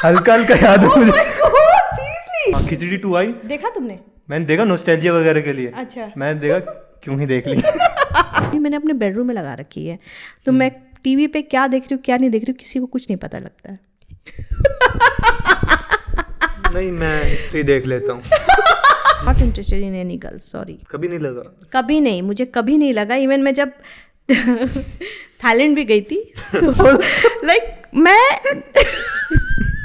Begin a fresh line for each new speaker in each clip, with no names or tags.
हल्का हल्का याद है मुझे।
सीरियसली
खिचड़ी 2 आई,
देखा तुमने?
मैंने देखा नॉस्टैल्जिया वगैरह के लिए।
अच्छा
मैंने देखा क्यों ही देख ली।
मैंने अपने बेडरूम में लगा रखी है, तो मैं टीवी पे क्या देख रही हूँ क्या नहीं देख रही हूँ किसी को कुछ नहीं पता लगता है।
नहीं, मैं हिस्ट्री देख लेता हूँ।
Not interested in any girls, sorry.
कभी नहीं लगा।
कभी नहीं, मुझे कभी नहीं लगा। इवन मैं जब थाईलैंड भी गई थी तो लाइक मैं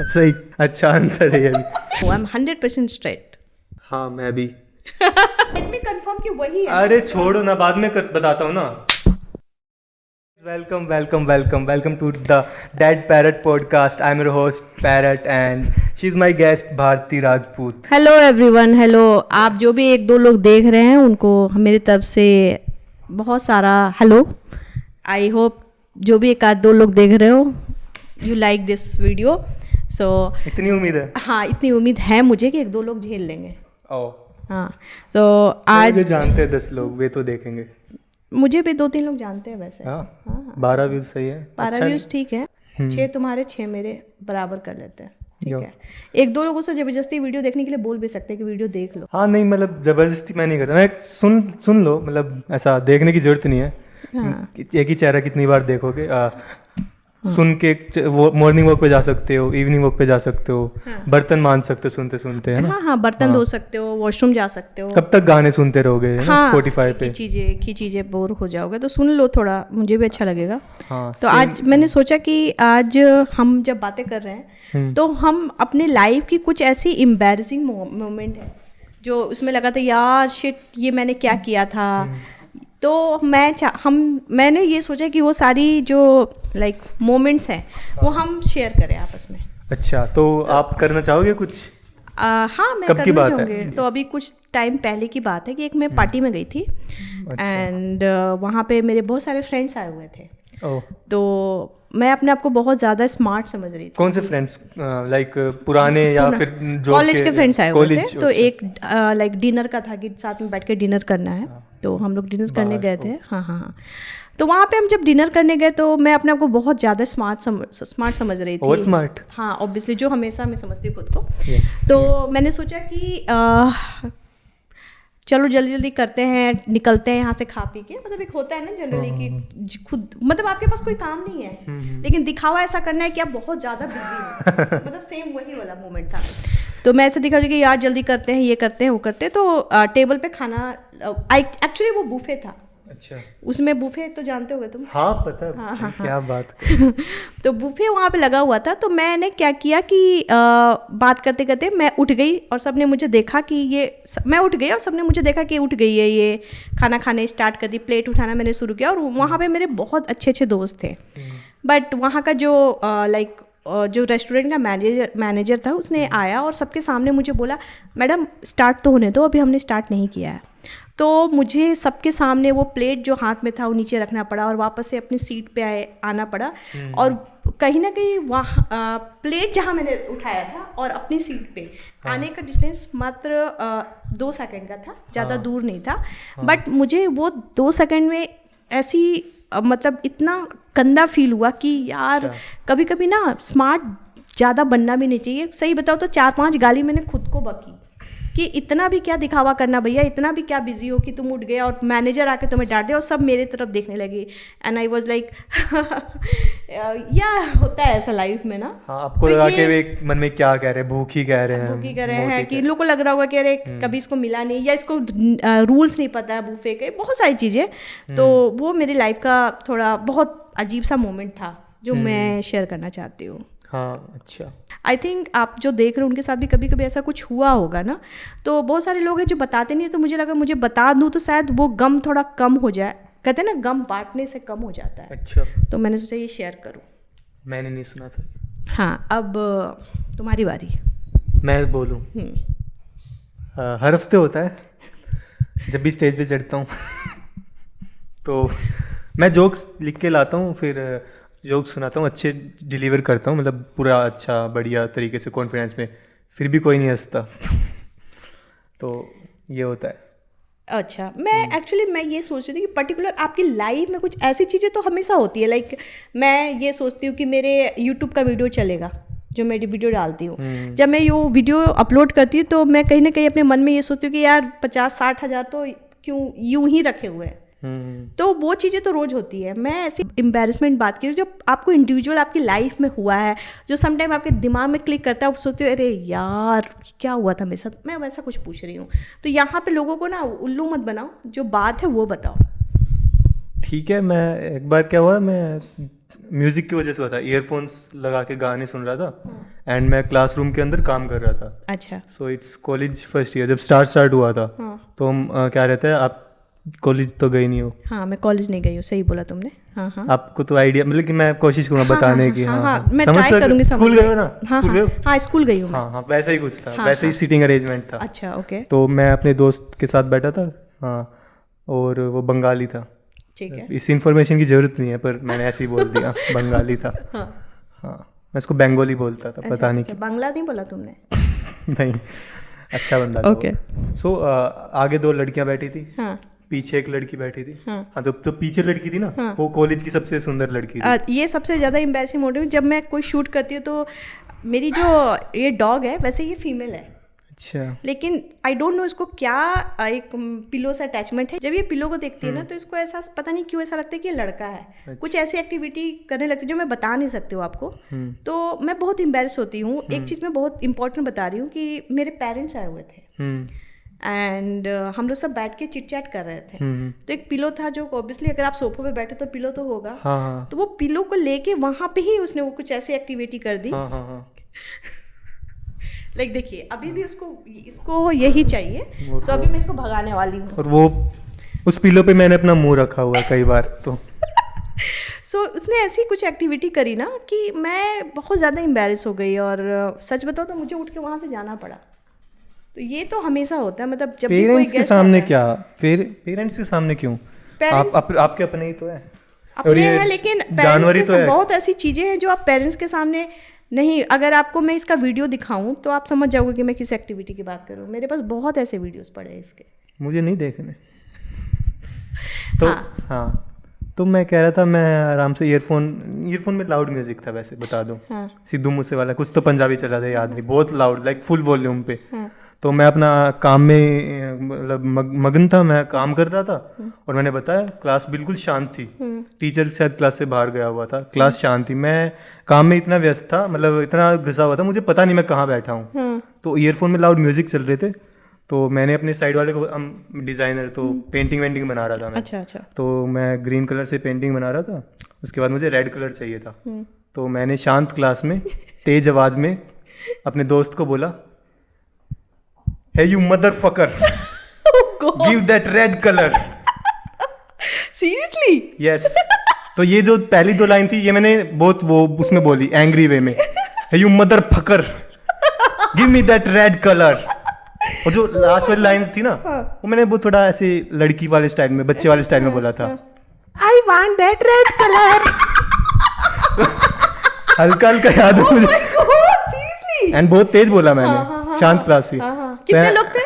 सही, अच्छा आंसर है ये भी।
आई एम 100% स्ट्रेट।
हाँ मैं भी।
लेट मी कंफर्म कि वही है।
अरे छोड़ो ना, बाद में बताता हूँ ना। Welcome welcome welcome welcome to the Dead Parrot podcast. I am your host Parrot and she is my guest Bharti Rajput.
Hello everyone, hello. आप जो भी एक दो लोग देख रहे हैं उनको मेरी तरफ से बहुत सारा हेलो। आई होप जो भी एक आध दो लोग देख रहे हो यू लाइक दिस वीडियो। सो
इतनी उम्मीद है?
हाँ, इतनी उम्मीद है मुझे कि एक दो लोग झेल लेंगे।
ओ
हाँ, तो आज
जो जानते हैं 10 लोग वे तो देखेंगे।
मुझे भी 2-3 लोग जानते हैं वैसे।
हाँ 12 व्यूज सही है।
12 व्यूज ठीक है, 6 तुम्हारे 6 मेरे बराबर कर लेते हैं, ठीक है। एक दो लोगों से जबरदस्ती वीडियो देखने के लिए बोल भी सकते हैं कि वीडियो देख लो।
हाँ नहीं, मतलब जबरदस्ती मैं नहीं करता, मैं सुन लो, मतलब ऐसा देखने की जरूरत नहीं है।
हाँ।
एक ही चेहरा कितनी बार देखोगे। सुन के वो मॉर्निंग वॉक पे जा सकते हो, इवनिंग वॉक पे जा सकते हो, बर्तन मांज सकते हो सुनते सुनते, है ना।
हाँ, बर्तन धो सकते हो, वॉशरूम जा सकते हो।
कब तक गाने सुनते रहोगे स्पॉटिफाई पे?
की चीजें बोर हो जाओगे तो सुन लो थोड़ा, मुझे भी अच्छा लगेगा।
हाँ,
तो आज मैंने सोचा कि आज हम जब बातें कर रहे हैं तो हम अपने लाइफ की कुछ ऐसी एम्बैरेसिंग मोमेंट है जो उसमें लगा था यार शिट ये मैंने क्या किया था। तो मैंने ये सोचा कि वो सारी जो लाइक मोमेंट्स हैं वो हम शेयर करें आपस में।
अच्छा, तो आप करना चाहोगे कुछ?
हाँ, मैं
कब की
करना
बात
चाहूँगी।
है?
तो अभी कुछ टाइम पहले की बात है कि एक मैं पार्टी में गई थी एंड वहाँ पे मेरे बहुत सारे फ्रेंड्स आए हुए थे। तो मैं अपने आप को बहुत ज़्यादा स्मार्ट समझ रही थी।
कौन से फ्रेंड्स? लाइक पुराने या फिर जो
कॉलेज के फ्रेंड्स आए हुए थे। तो
अच्छा।
एक लाइक डिनर का था कि साथ में बैठ के डिनर करना है। तो हम लोग डिनर करने गए थे। हाँ। तो वहाँ पे हम जब डिनर करने गए तो मैं अपने आप को बहुत ज़्यादा स्मार्ट समझ रही थी।
और स्मार्ट? हाँ,
ऑब्वियसली, जो हमेशा मैं समझती हूँ खुद को। तो मैंने सोचा कि चलो जल्दी जल्दी करते हैं, निकलते हैं यहाँ से खा पी के। मतलब एक होता है ना जनरली कि खुद मतलब आपके पास कोई काम नहीं है लेकिन दिखावा ऐसा करना है कि आप बहुत ज़्यादा बिजी हो। मतलब सेम वही वाला मोमेंट था। तो मैं ऐसे दिखा कि यार जल्दी करते हैं, ये करते हैं, वो करते हैं। तो टेबल पे खाना एक्चुअली वो बुफे था।
अच्छा,
उसमें बुफे तो जानते होगे तुम?
हाँ पता है।
हाँ।
क्या बात
तो बुफे वहाँ पे लगा हुआ था। तो मैंने क्या किया कि बात करते करते मैं उठ गई और सबने मुझे देखा कि मैं उठ गई और सबने मुझे देखा कि उठ गई है ये, खाना खाने स्टार्ट कर दी, प्लेट उठाना मैंने शुरू किया। और वहाँ पे मेरे बहुत अच्छे अच्छे दोस्त थे। बट वहाँ का जो जो रेस्टोरेंट का मैनेजर था उसने आया और सबके सामने मुझे बोला मैडम स्टार्ट तो होने दो, अभी हमने स्टार्ट नहीं किया है। तो मुझे सबके सामने वो प्लेट जो हाथ में था वो नीचे रखना पड़ा और वापस से अपनी सीट पे आना पड़ा। और कहीं ना कहीं वहाँ प्लेट जहाँ मैंने उठाया था और अपनी सीट पे आने का डिस्टेंस मात्र 2 सेकंड का था, ज़्यादा दूर नहीं था। बट मुझे वो 2 सेकंड में ऐसी मतलब इतना गंदा फील हुआ कि यार कभी कभी ना स्मार्ट ज़्यादा बनना भी नहीं चाहिए। सही बताओ तो 4-5 गाली मैंने खुद को बकी कि इतना भी क्या दिखावा करना भैया, इतना भी क्या बिजी हो कि तुम उठ गए और मैनेजर आके तुम्हें डांट दिया। और सब मेरे तरफ देखने लगे एंड आई वाज लाइक या होता है ऐसा लाइफ में ना।
हाँ, आपको लगा कि वे मन में क्या कह रहे हैं, भूखी कह रहे हैं
कि इन लोग को लग रहा होगा कि अरे कभी इसको मिला नहीं या इसको रूल्स नहीं पता है बूफे के, बहुत सारी चीज़ें। तो वो मेरी लाइफ का थोड़ा बहुत अजीब सा मोमेंट था जो मैं शेयर करना चाहती हूँ।
हाँ, अच्छा।
आई थिंक आप जो देख रहे हो उनके साथ भी कभी कभी ऐसा कुछ हुआ होगा ना। तो बहुत सारे लोग हैं जो बताते नहीं है। तो मुझे लगा मुझे बता दूँ तो शायद वो गम थोड़ा कम हो जाए। कहते हैं ना गम बांटने से कम हो जाता है।
अच्छा,
तो मैंने सोचा ये शेयर करूँ।
मैंने नहीं सुना था।
हाँ, अब तुम्हारी बारी।
मैं बोलूँ? हर हफ्ते होता है जब भी स्टेज पे चढ़ता हूँ तो मैं जोक्स लिख के लाता हूँ, फिर जोक सुनाता हूँ, अच्छे डिलीवर करता हूँ, मतलब पूरा अच्छा बढ़िया तरीके से कॉन्फिडेंस में, फिर भी कोई नहीं हंसता तो ये होता है।
अच्छा, मैं ये सोच रही थी कि पर्टिकुलर आपकी लाइफ में कुछ ऐसी चीज़ें तो हमेशा होती है। लाइक मैं ये सोचती हूँ कि मेरे यूट्यूब का वीडियो चलेगा जो मेरी वीडियो डालती हूँ। जब मैं ये वीडियो अपलोड करती हूँ तो मैं कहीं ना कहीं अपने मन में ये सोचती हूँ कि यार 50-60 हज़ार तो क्यों यूं ही रखे हुए हैं। तो वो चीज़ें तो रोज़ होती है। मैं ऐसी एम्बैरेसमेंट बात की जो आपको इंडिविजुअल आपकी लाइफ में हुआ है, जो समटाइम आपके दिमाग में क्लिक करता है, आप सोचते हो अरे यार क्या हुआ था मेरे साथ, मैं वैसा कुछ पूछ रही हूँ। तो यहाँ पे लोगों को ना उल्लू मत बनाओ, जो बात है वो बताओ।
ठीक है। मैं एक बार क्या हुआ, मैं म्यूज़िक की वजह से हुआ था, ईयरफोन्स लगा के गाने सुन रहा था एंड मैं क्लासरूम के अंदर काम कर रहा था।
अच्छा।
So it's college first year, जब स्टार्ट हुआ था। तो हम क्या रहता है, आप कॉलेज तो गई नहीं हो?
हाँ, मैं कॉलेज नहीं गई हूँ, सही बोला तुमने। हाँ हाँ,
आपको तो आइडिया, मतलब कि मैं कोशिश करूँगा बताने की। हाँ,
मैं ट्राई करूँगी।
स्कूल गए हो ना? स्कूल गए हो?
हाँ, स्कूल गई हूँ।
हाँ, वैसा ही कुछ था, वैसे ही सीटिंग अरेंजमेंट था।
अच्छा, ओके।
तो मैं अपने दोस्त के साथ बैठा था। हाँ, और वो बंगाली था।
ठीक है।
इस इन्फॉर्मेशन की जरूरत नहीं है, पर मैंने ऐसे ही बोल दिया बंगाली था। हाँ, मैं उसको बंगाली बोलता था, पता नहीं
क्यों। बांग्ला नहीं बोला तुमने?
नहीं, अच्छा बंदा था।
ओके।
सो आगे 2 लड़कियां बैठी थी,
हाँ,
पीछे एक लड़की बैठी थी। हाँ, तो पीछे लड़की थी ना, वो कॉलेज की सबसे सुंदर लड़की थी।
ये सबसे ज़्यादा एम्बैरेसिंग मोमेंट, जब मैं कोई शूट करती हूँ तो मेरी जो ये डॉग है, वैसे ये फीमेल है।
अच्छा।
लेकिन आई डोंट नो इसको क्या एक पिलो से अटैचमेंट है। जब ये पिलो को देखती है ना तो इसको ऐसा पता नहीं क्यों ऐसा लगता है कि ये लड़का है। अच्छा। कुछ ऐसी एक्टिविटी करने लगती है जो मैं बता नहीं सकती हूँ आपको। तो मैं बहुत एम्बैरेस होती हूँ। एक चीज़ मैं बहुत इंपॉर्टेंट बता रही हूँ कि मेरे पेरेंट्स आए हुए थे एंड हम लोग सब बैठ के चिट चैट कर रहे थे। तो एक पिलो था जो ऑब्वियसली अगर आप सोफे पे बैठे तो पिलो तो होगा।
हाँ।
तो वो पिलो को लेके वहां पे ही उसने वो कुछ ऐसी एक्टिविटी कर दी।
हाँ।
लाइक देखिए, अभी भी इसको यही चाहिए, तो अभी मैं इसको भगाने वाली हूँ।
और वो उस पिलो पे मैंने अपना मुंह रखा हुआ कई बार तो।
सो उसने ऐसी कुछ एक्टिविटी करी ना कि मैं बहुत ज़्यादा एम्बैरेस हो गई और सच बताओ तो मुझे उठ के वहाँ से जाना पड़ा। तो ये तो हमेशा होता है, मतलब जब
पेरेंट्स के सामने क्या, पेरेंट्स के सामने क्यों? आपके अपने ही तो है,
अपने हैं, लेकिन
जानवर ही तो है।
बहुत ऐसी चीज़ें हैं जो आप पेरेंट्स के सामने नहीं। अगर आपको मैं इसका वीडियो दिखाऊं तो आप समझ जाओगे कि मैं किस एक्टिविटी की बात करूं। मेरे पास बहुत ऐसे वीडियोस पड़े हैं इसके,
मुझे नहीं देखने। तो हाँ, तो मैं कह रहा था, मैं आराम से ईयरफोन में लाउड म्यूजिक था, वैसे बता दूं। सिद्धू मूसेवाला, कुछ तो पंजाबी चला था, याद नहीं, बहुत लाउड, लाइक फुल वॉल्यूम पे। तो मैं अपना काम में मतलब मगन था, मैं काम कर रहा था और मैंने बताया क्लास बिल्कुल शांत थी। टीचर शायद क्लास से बाहर गया हुआ था, क्लास शांत थी, मैं काम में इतना व्यस्त था, मतलब इतना घुसा हुआ था, मुझे पता नहीं मैं कहाँ बैठा हूँ। तो ईयरफोन में लाउड म्यूजिक चल रहे थे। तो मैंने अपने साइड वाले को, डिज़ाइनर, तो पेंटिंग बना रहा था मैं।
अच्छा।
तो मैं ग्रीन कलर से पेंटिंग बना रहा था, उसके बाद मुझे रेड कलर चाहिए था। तो मैंने शांत क्लास में तेज आवाज में अपने दोस्त को बोला, Hey you motherfucker, give that red color.
Seriously?
Yes. तो ये जो पहली 2 लाइन थी, ये मैंने बहुत वो उसमें बोली एंग्री वे में, Hey you motherfucker, give me that red color. और जो लास्ट वाली लाइन थी ना, वो मैंने बहुत थोड़ा ऐसे लड़की वाले स्टाइल में, बच्चे वाले स्टाइल में बोला था, I want that red color. हल्का याद है मुझे।
Seriously?
एंड बहुत तेज बोला मैंने, शांत क्लास थी।
कितने लोग थे?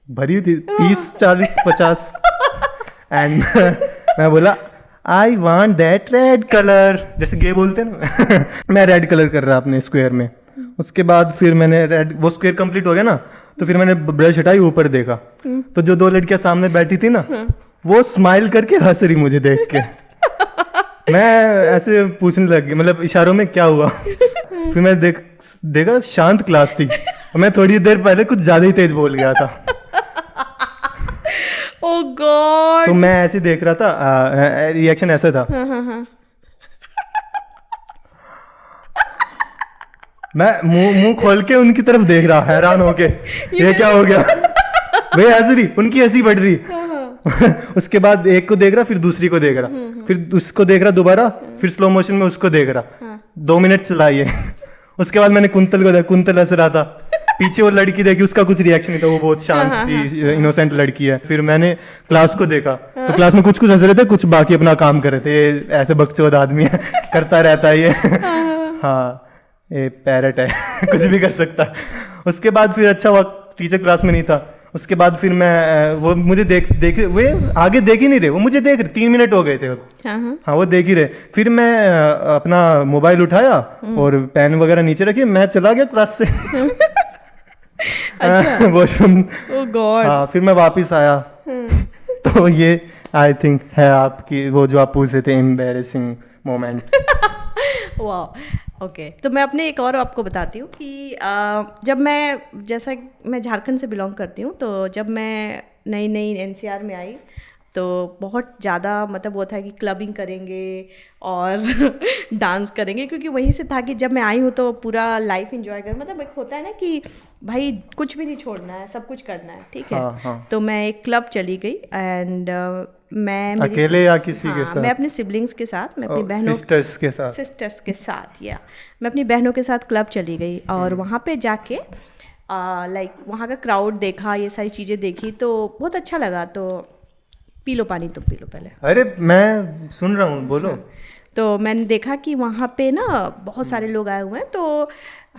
भरी थी 30-40-50। एंड मैं बोला I want that red colour, जैसे गे बोलते हैं ना। मैं रेड कलर कर रहा अपने स्क्वायर में। उसके बाद फिर मैंने वो स्क्वायर कंप्लीट हो गया ना, तो फिर मैंने ब्रश हटाई, ऊपर देखा तो जो 2 लड़कियां सामने बैठी थी ना, वो स्माइल करके हंस रही मुझे देख के। मैं ऐसे पूछने लग गया, मतलब इशारों में क्या हुआ। फिर मैं देखा शांत क्लास थी और मैं थोड़ी देर पहले कुछ ज्यादा ही तेज बोल गया था।
ओह गॉड।
तो मैं ऐसे देख रहा था, रिएक्शन ऐसा था। मैं मुंह खोल के उनकी तरफ देख रहा, हैरान होके, ये क्या हो गया। वे हंस रही, उनकी हंसी बढ़ रही। उसके बाद एक को देख रहा, फिर दूसरी को देख रहा, फिर उसको देख रहा दोबारा, फिर स्लो मोशन में उसको देख रहा। 2 मिनट चला ये। उसके बाद मैंने कुंतल को देखा, कुंतल हंस रहा था। पीछे वो लड़की देखी, उसका कुछ रिएक्शन नहीं था, वो बहुत शांत सी इनोसेंट लड़की है। फिर मैंने क्लास को देखा, तो क्लास में कुछ हंस रहे थे, कुछ बाकी अपना काम कर रहे थे। ये ऐसे बकचोद आदमी है, करता रहता है ये। हाँ, ये पैरट है, कुछ भी कर सकता। उसके बाद फिर अच्छा हुआ टीचर क्लास में नहीं था, उसके बाद फिर मैं वो मुझे देख वे आगे देख ही नहीं रहे, वो मुझे देख रहे, 3 मिनट हो गए थे अब। हाँ वो देख ही रहे। फिर मैं अपना मोबाइल उठाया और पेन वगैरह नीचे रखी, मैं चला गया क्लास से वॉशरूम। हाँ फिर मैं वापस आया। तो ये आई थिंक है आपकी वो जो आप पूछ रहे थे एम्बैरेसिंग मोमेंट।
वाह ओके, तो मैं अपने एक और आपको बताती हूँ कि जब मैं झारखंड से बिलोंग करती हूँ, तो जब मैं नई एनसीआर में आई तो बहुत ज़्यादा मतलब वो था कि क्लबिंग करेंगे और डांस करेंगे, क्योंकि वहीं से था कि जब मैं आई हूँ तो पूरा लाइफ एंजॉय कर, मतलब एक होता है ना कि भाई कुछ भी नहीं छोड़ना है, सब कुछ करना है, ठीक है। हाँ. तो मैं एक क्लब चली गई एंड मैं
अकेले या किसी के साथ?
मैं अपने सिबलिंग्स के साथ, मैं अपनी बहनों सिस्टर्स के साथ या मैं अपनी बहनों के साथ क्लब चली गई और वहाँ पे जाके लाइक वहाँ का क्राउड देखा, ये सारी चीज़ें देखी तो बहुत अच्छा लगा। तो पी लो पानी, तुम पी लो पहले।
अरे मैं सुन रहा हूँ, बोलो।
तो मैंने देखा कि वहाँ पे ना बहुत सारे लोग आए हुए हैं, तो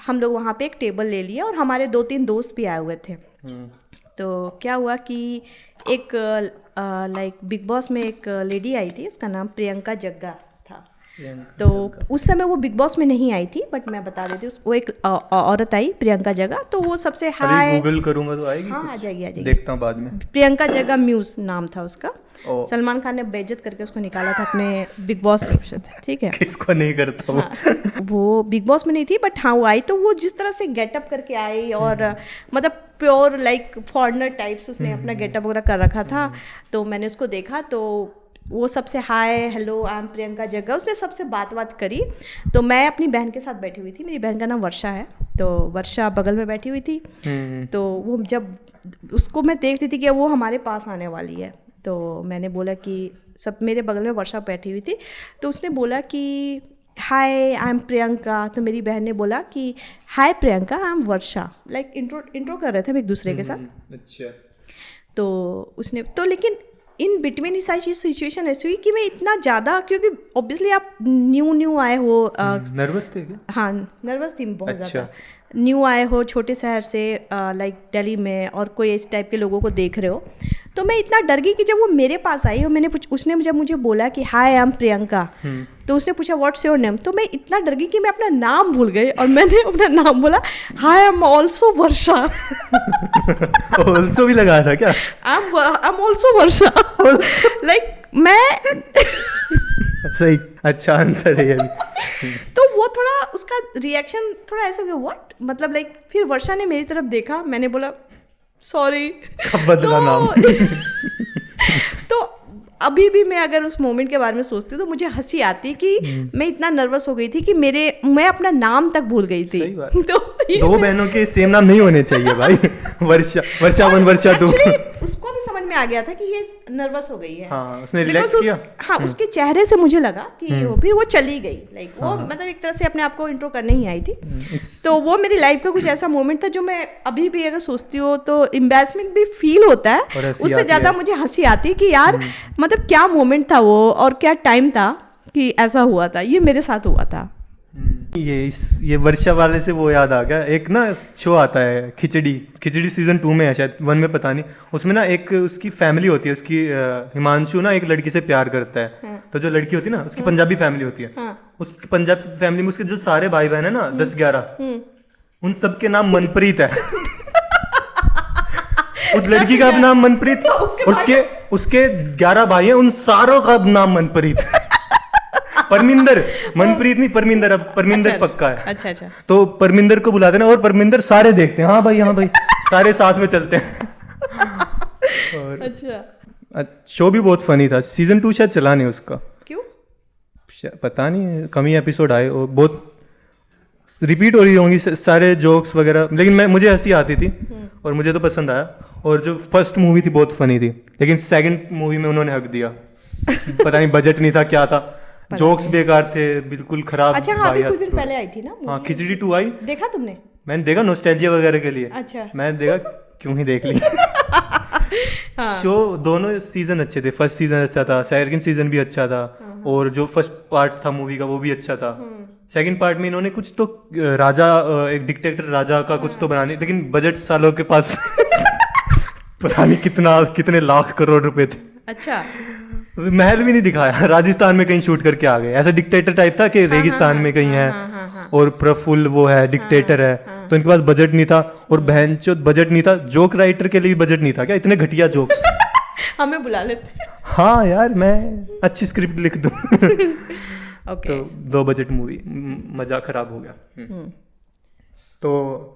हम लोग वहाँ पे एक टेबल ले लिया और हमारे 2-3 दोस्त भी आए हुए थे। तो क्या हुआ कि एक लाइक बिग बॉस में एक लेडी आई थी, उसका नाम प्रियंका जग्गा था। तो उस समय वो बिग बॉस में नहीं आई थी, बट मैं बता देती हूँ, वो एक औरत आई प्रियंका जग्गा। तो वो सबसे हाई
गूगल करूंगा तो आएगी।
हाँ आ जाएगी
देखता हूँ बाद में।
प्रियंका जग्गा म्यूज नाम था उसका। सलमान खान ने बेइज्जत करके उसको निकाला था अपने बिग बॉस से, ठीक है।
किसको नहीं करता वो।
वो बिग बॉस में नहीं थी, बट हाँ वो आई। तो वो जिस तरह से गेटअप करके आई और मतलब प्योर लाइक फॉरेनर टाइप्स उसने अपना गेटअप वगैरह कर रखा था। तो मैंने उसको देखा तो वो सबसे hi hello I am Priyanka Jagga, उसने सबसे बात करी। तो मैं अपनी बहन के साथ बैठी हुई थी, मेरी बहन का नाम वर्षा है, तो वर्षा बगल में बैठी हुई थी। तो वो जब उसको मैं देख रही थी कि वो हमारे पास आने वाली है, तो मैंने बोला कि सब मेरे बगल में वर्षा बैठी हुई थी, तो उसने बोला कि हाय आई एम प्रियंका। तो मेरी बहन ने बोला कि hi Priyanka I am Varsha, like intro कर रहे थे हम एक दूसरे के साथ।
अच्छा।
तो उसने तो लेकिन इन बिटवीन ही सारी चीज सिचुएशन ऐसी हुई कि मैं इतना ज़्यादा, क्योंकि ऑब्वियसली आप न्यू आए हो।
नर्वस थे क्या? हाँ
नर्वस थी बहुत ज़्यादा। न्यू आए हो छोटे शहर से लाइक दिल्ली में, और कोई इस टाइप के लोगों को देख रहे हो। तो मैं इतना डर गई कि जब वो मेरे पास आई और उसने जब मुझे बोला कि हाय आई एम प्रियंका, तो उसने पूछा व्हाट्स योर नेम, तो मैं इतना डर गई कि मैं अपना नाम भूल गई और मैंने अपना नाम बोला hi I am also Varsha.
Also भी लगा था क्या?
I am also Varsha. Like मैं
सही, अच्छा आंसर है ये भी।
तो वो थोड़ा उसका रिएक्शन थोड़ा ऐसा हो गया व्हाट, मतलब लाइक फिर वर्षा ने मेरी तरफ देखा, मैंने बोला सॉरी।
कब बदला नाम?
तो अभी भी मैं अगर उस मोमेंट के बारे में सोचती हूँ तो मुझे हंसी आती कि मैं इतना नर्वस हो गई थी कि मैं अपना नाम तक भूल गई थी।
तो दो बहनों के सेम नाम नहीं होने चाहिए भाई। वर्षा 1 वर्षा 2।
उसको भी समझ में आ गया था कि ये नर्वस हो गई है।
हाँ, उसने रिलैक्स किया।
हाँ उसके चेहरे से मुझे लगा कि फिर वो चली गई, लाइक वो मतलब एक तरह से अपने आप को इंट्रो करने ही आई थी। तो वो मेरी लाइफ का कुछ ऐसा मोमेंट था जो मैं अभी भी अगर सोचती हूँ तो एम्बैरेसमेंट भी फील होता है, उससे ज़्यादा मुझे हंसी आती कि यार मतलब क्या मोमेंट था वो और क्या टाइम था कि ऐसा हुआ था, ये मेरे साथ हुआ था।
ये वर्षा वाले से वो याद आ गया, एक ना शो आता है खिचड़ी सीजन 2 में है शायद, 1 में पता नहीं। उसमें ना एक उसकी फैमिली होती है, उसकी हिमांशु ना एक लड़की से प्यार करता है। तो जो लड़की होती है ना उसकी पंजाबी फैमिली होती है। उस पंजाबी फैमिली में उसके जो सारे भाई बहन है ना 10-11, उन सबके नाम मनप्रीत है। उस लड़की का भी नाम मनप्रीत, उसके 11 भाई हैं, उन सारों का नाम मनप्रीत। परमिंदर, मनप्रीत नहीं परमिंदर, अब परमिंदर अच्छा, पक्का है।
अच्छा।
तो परमिंदर को बुलाते हैं और परमिंदर सारे देखते हैं, हाँ भाई सारे साथ में चलते हैं। और अच्छा शो भी बहुत फनी था। सीजन 2 शायद चला नहीं उसका,
क्यों
पता नहीं, कम ही एपिसोड आए और बहुत रिपीट हो रही होंगी सारे जोक्स वगैरह, लेकिन मुझे हंसी आती थी और मुझे तो पसंद आया। और जो फर्स्ट मूवी थी बहुत फनी थी, लेकिन सेकंड मूवी में उन्होंने हक दिया। पता नहीं बजट नहीं था क्या था, जोक्स बेकार थे, बिल्कुल खराब।
अच्छा हाँ अभी कुछ दिन पहले आई थी ना।
हाँ खिचड़ी 2 आई, देखा
तुमने?
मैंने देखा नॉस्टैल्जिया वगैरह के लिए।
अच्छा
मैंने देखा क्यों ही देख ली। हाँ। शो दोनों सीजन अच्छे थे, फर्स्ट सीजन अच्छा था, सेकंड सीजन भी अच्छा था, और जो फर्स्ट पार्ट था मूवी का वो भी अच्छा था। सेकंड पार्ट में इन्होंने कुछ तो राजा, एक डिक्टेटर राजा का कुछ तो बनाने, लेकिन बजट सालों के पास पता नहीं कितने लाख करोड़ रुपए थे।
अच्छा,
महल भी नहीं दिखाया, राजस्थान में कहीं शूट करके आ गए। ऐसा डिक्टेटर टाइप था कि रेगिस्तान में कहीं है और प्रफुल्ल वो है डिक्टेटर है, तो इनके पास बजट नहीं था। और बहन चो बजट नहीं था, जोक राइटर के लिए भी बजट नहीं था क्या, इतने घटिया जोक्स।
हमें बुला लेते।
हाँ यार, मैं अच्छी स्क्रिप्ट लिख दूँ।
ओके,
तो 2 बजट मूवी, मजा खराब हो गया। तो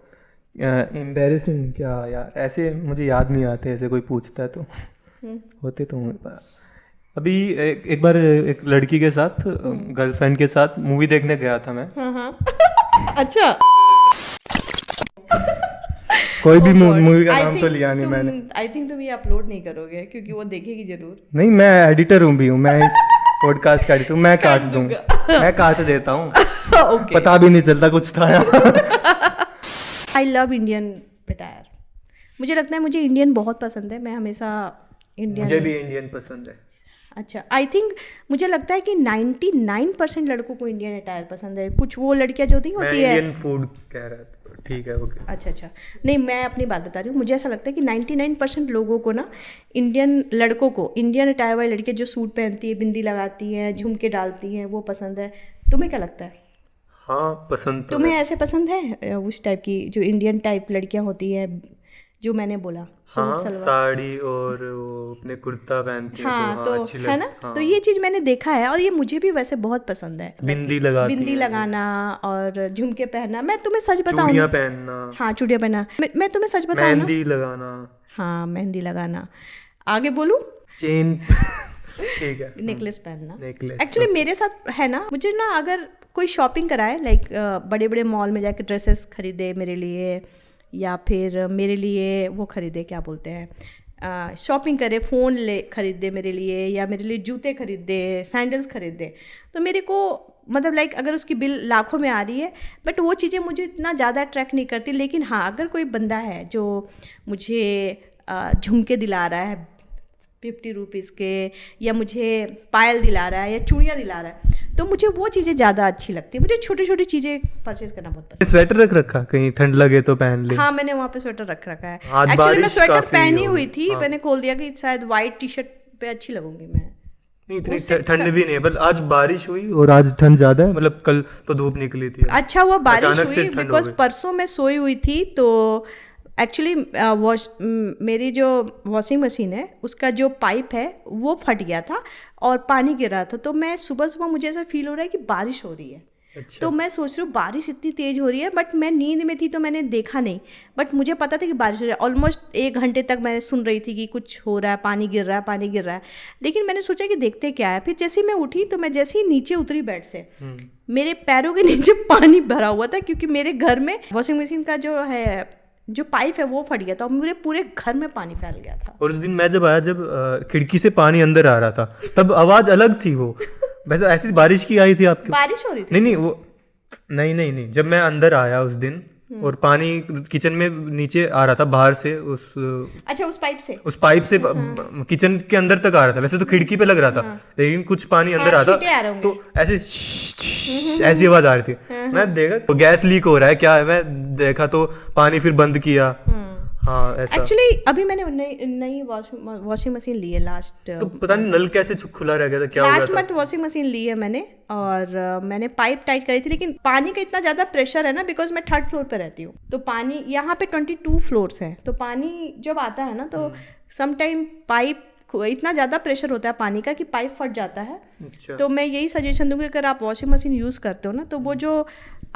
एम्बेरसिंग क्या यार, ऐसे मुझे याद नहीं आते, ऐसे कोई पूछता है तो होते तो होंगे। अभी एक बार एक लड़की के साथ, गर्लफ्रेंड के साथ मूवी देखने गया था मैं।
अच्छा,
कोई भी मूवी का नाम तो लिया नहीं मैंने।
आई थिंक तुम ये अपलोड नहीं करोगे क्योंकि वो देखेगी जरूर।
नहीं, मैं एडिटर भी हूँ, मैं इस पॉडकास्ट का एडिटर हूँ, मैं काट दूंगा, मैं काट देता हूँ। पता भी नहीं चलता कुछ था।
I love Indian attire. मुझे लगता है मुझे इंडियन बहुत पसंद है, मैं हमेशा इंडियन।
मुझे भी इंडियन पसंद है।
अच्छा, आई थिंक मुझे लगता है कि 99% लड़कों को इंडियन अटायर पसंद है। कुछ वो लड़कियां जो होती है
इंडियन फूड कह रहा था, ठीक है, ओके।
अच्छा, नहीं, मैं अपनी बात बता रही हूँ। मुझे ऐसा लगता है कि 99% लोगों को ना, इंडियन लड़कों को इंडियन अटायर वाली लड़कियां जो सूट पहनती है, बिंदी लगाती हैं, झुमके डालती हैं, वो पसंद है। तुम्हें क्या लगता है?
हाँ, पसंद तो
तुम्हें ऐसे पसंद है उस टाइप की जो इंडियन टाइप लड़कियां होती है, जो मैंने बोला?
हाँ, साड़ी और वो अपने कुर्ता पहनती
हाँ,
तो अच्छी
है ना। हाँ। तो ये चीज़ मैंने देखा है और ये मुझे भी वैसे बहुत पसंद है। बिंदी लगाना और झुमके पहनना। मैं तुम्हें सच बताऊं,
चूड़ियाँ पहनना।
हाँ, चूड़ियाँ पहनना। मैं तुम्हें सच बताऊं,
मेहंदी लगाना।
हाँ, मेहंदी लगाना। आगे बोलूं?
चेन। ठीक है,
नेकलेस पहनना।
नेकलेस
एक्चुअली मेरे साथ है ना, मुझे ना अगर कोई शॉपिंग कराए, लाइक बड़े बड़े मॉल में जाके ड्रेसेस खरीदे मेरे लिए, या फिर मेरे लिए वो खरीदे, क्या बोलते हैं, शॉपिंग करे, फ़ोन खरीदे मेरे लिए, या मेरे लिए जूते खरीदे, सैंडल्स खरीदे, तो मेरे को मतलब लाइक अगर उसकी बिल लाखों में आ रही है, बट वो चीज़ें मुझे इतना ज़्यादा अट्रैक्ट नहीं करती। लेकिन हाँ, अगर कोई बंदा है जो मुझे झुमके दिला रहा है 50 रुपीज़ के, या मुझे पायल दिला रहा है या चूड़ियाँ दिला रहा है, तो मुझे वो चीज़ें ज़्यादा अच्छी लगती है। मुझे छोटी छोटी चीज़ें परचेज करना बहुत पसंद है।
स्वेटर रख रखा, कहीं ठंड लगे तो पहन ले।
हाँ, मैंने वहाँ पे स्वेटर रख रखा है। एक्चुअली मैं स्वेटर पहनी हुई थी, मैंने खोल दिया कि शायद वाइट टी शर्ट पे अच्छी लगूंगी मैं।
नहीं, इतनी ठंड भी नहीं है, बट आज बारिश हुई और आज ठंड ज्यादा है, मतलब कल तो धूप निकली थी।
अच्छा हुआ बारिश हुई, बिकॉज परसों मैं सोई हुई थी, तो एक्चुअली मेरी जो वॉशिंग मशीन है उसका जो पाइप है वो फट गया था और पानी गिर रहा था। तो मैं सुबह सुबह मुझे ऐसा फील हो रहा है कि बारिश हो रही है। अच्छा। तो मैं सोच रही हूँ बारिश इतनी तेज़ हो रही है, बट मैं नींद में थी तो मैंने देखा नहीं, बट मुझे पता था कि बारिश हो रही है। ऑलमोस्ट 1 घंटे तक मैं सुन रही थी कि कुछ हो रहा है, पानी गिर रहा है, पानी गिर रहा है। लेकिन मैंने सोचा कि देखते क्या है। फिर जैसे ही मैं उठी तो मैं जैसे ही नीचे उतरी बेड से, मेरे पैरों के नीचे पानी भरा हुआ था, क्योंकि मेरे घर में वॉशिंग मशीन का जो पाइप है वो फट गया था और मेरे पूरे घर में पानी फैल गया था।
और उस दिन मैं जब आया, जब खिड़की से पानी अंदर आ रहा था, तब आवाज अलग थी। वो वैसे ऐसी बारिश की आई थी आपकी?
बारिश हो रही थी?
नहीं, वो नहीं, जब मैं अंदर आया उस दिन और पानी किचन में नीचे आ रहा था बाहर से,
अच्छा, उस पाइप से
किचन के अंदर तक आ रहा था। वैसे तो खिड़की पे लग रहा था, लेकिन कुछ पानी अंदर आता तो ऐसे ऐसी आवाज आ रही थी। मैं देखा तो गैस लीक हो रहा है क्या है, मैं देखा तो पानी फिर बंद किया। हाँ, ऐसा।
एक्चुअली अभी मैंने नई वॉशिंग मशीन ली है लास्ट,
तो पता नहीं नल कैसे खुला रह गया था, क्या हो गया था।
लास्ट मंथ वॉशिंग मशीन ली है मैंने, और मैंने पाइप टाइट करी थी, लेकिन पानी का इतना ज़्यादा प्रेशर है ना, बिकॉज मैं 3rd फ्लोर पे रहती हूँ, तो पानी यहाँ पे 22 फ्लोर्स हैं, तो पानी जब आता है ना तो समटाइम पाइप इतना ज़्यादा प्रेशर होता है पानी का कि पाइप फट जाता है। अच्छा। तो मैं यही सजेशन दूंगी, अगर आप वॉशिंग मशीन यूज़ करते हो ना, तो वो जो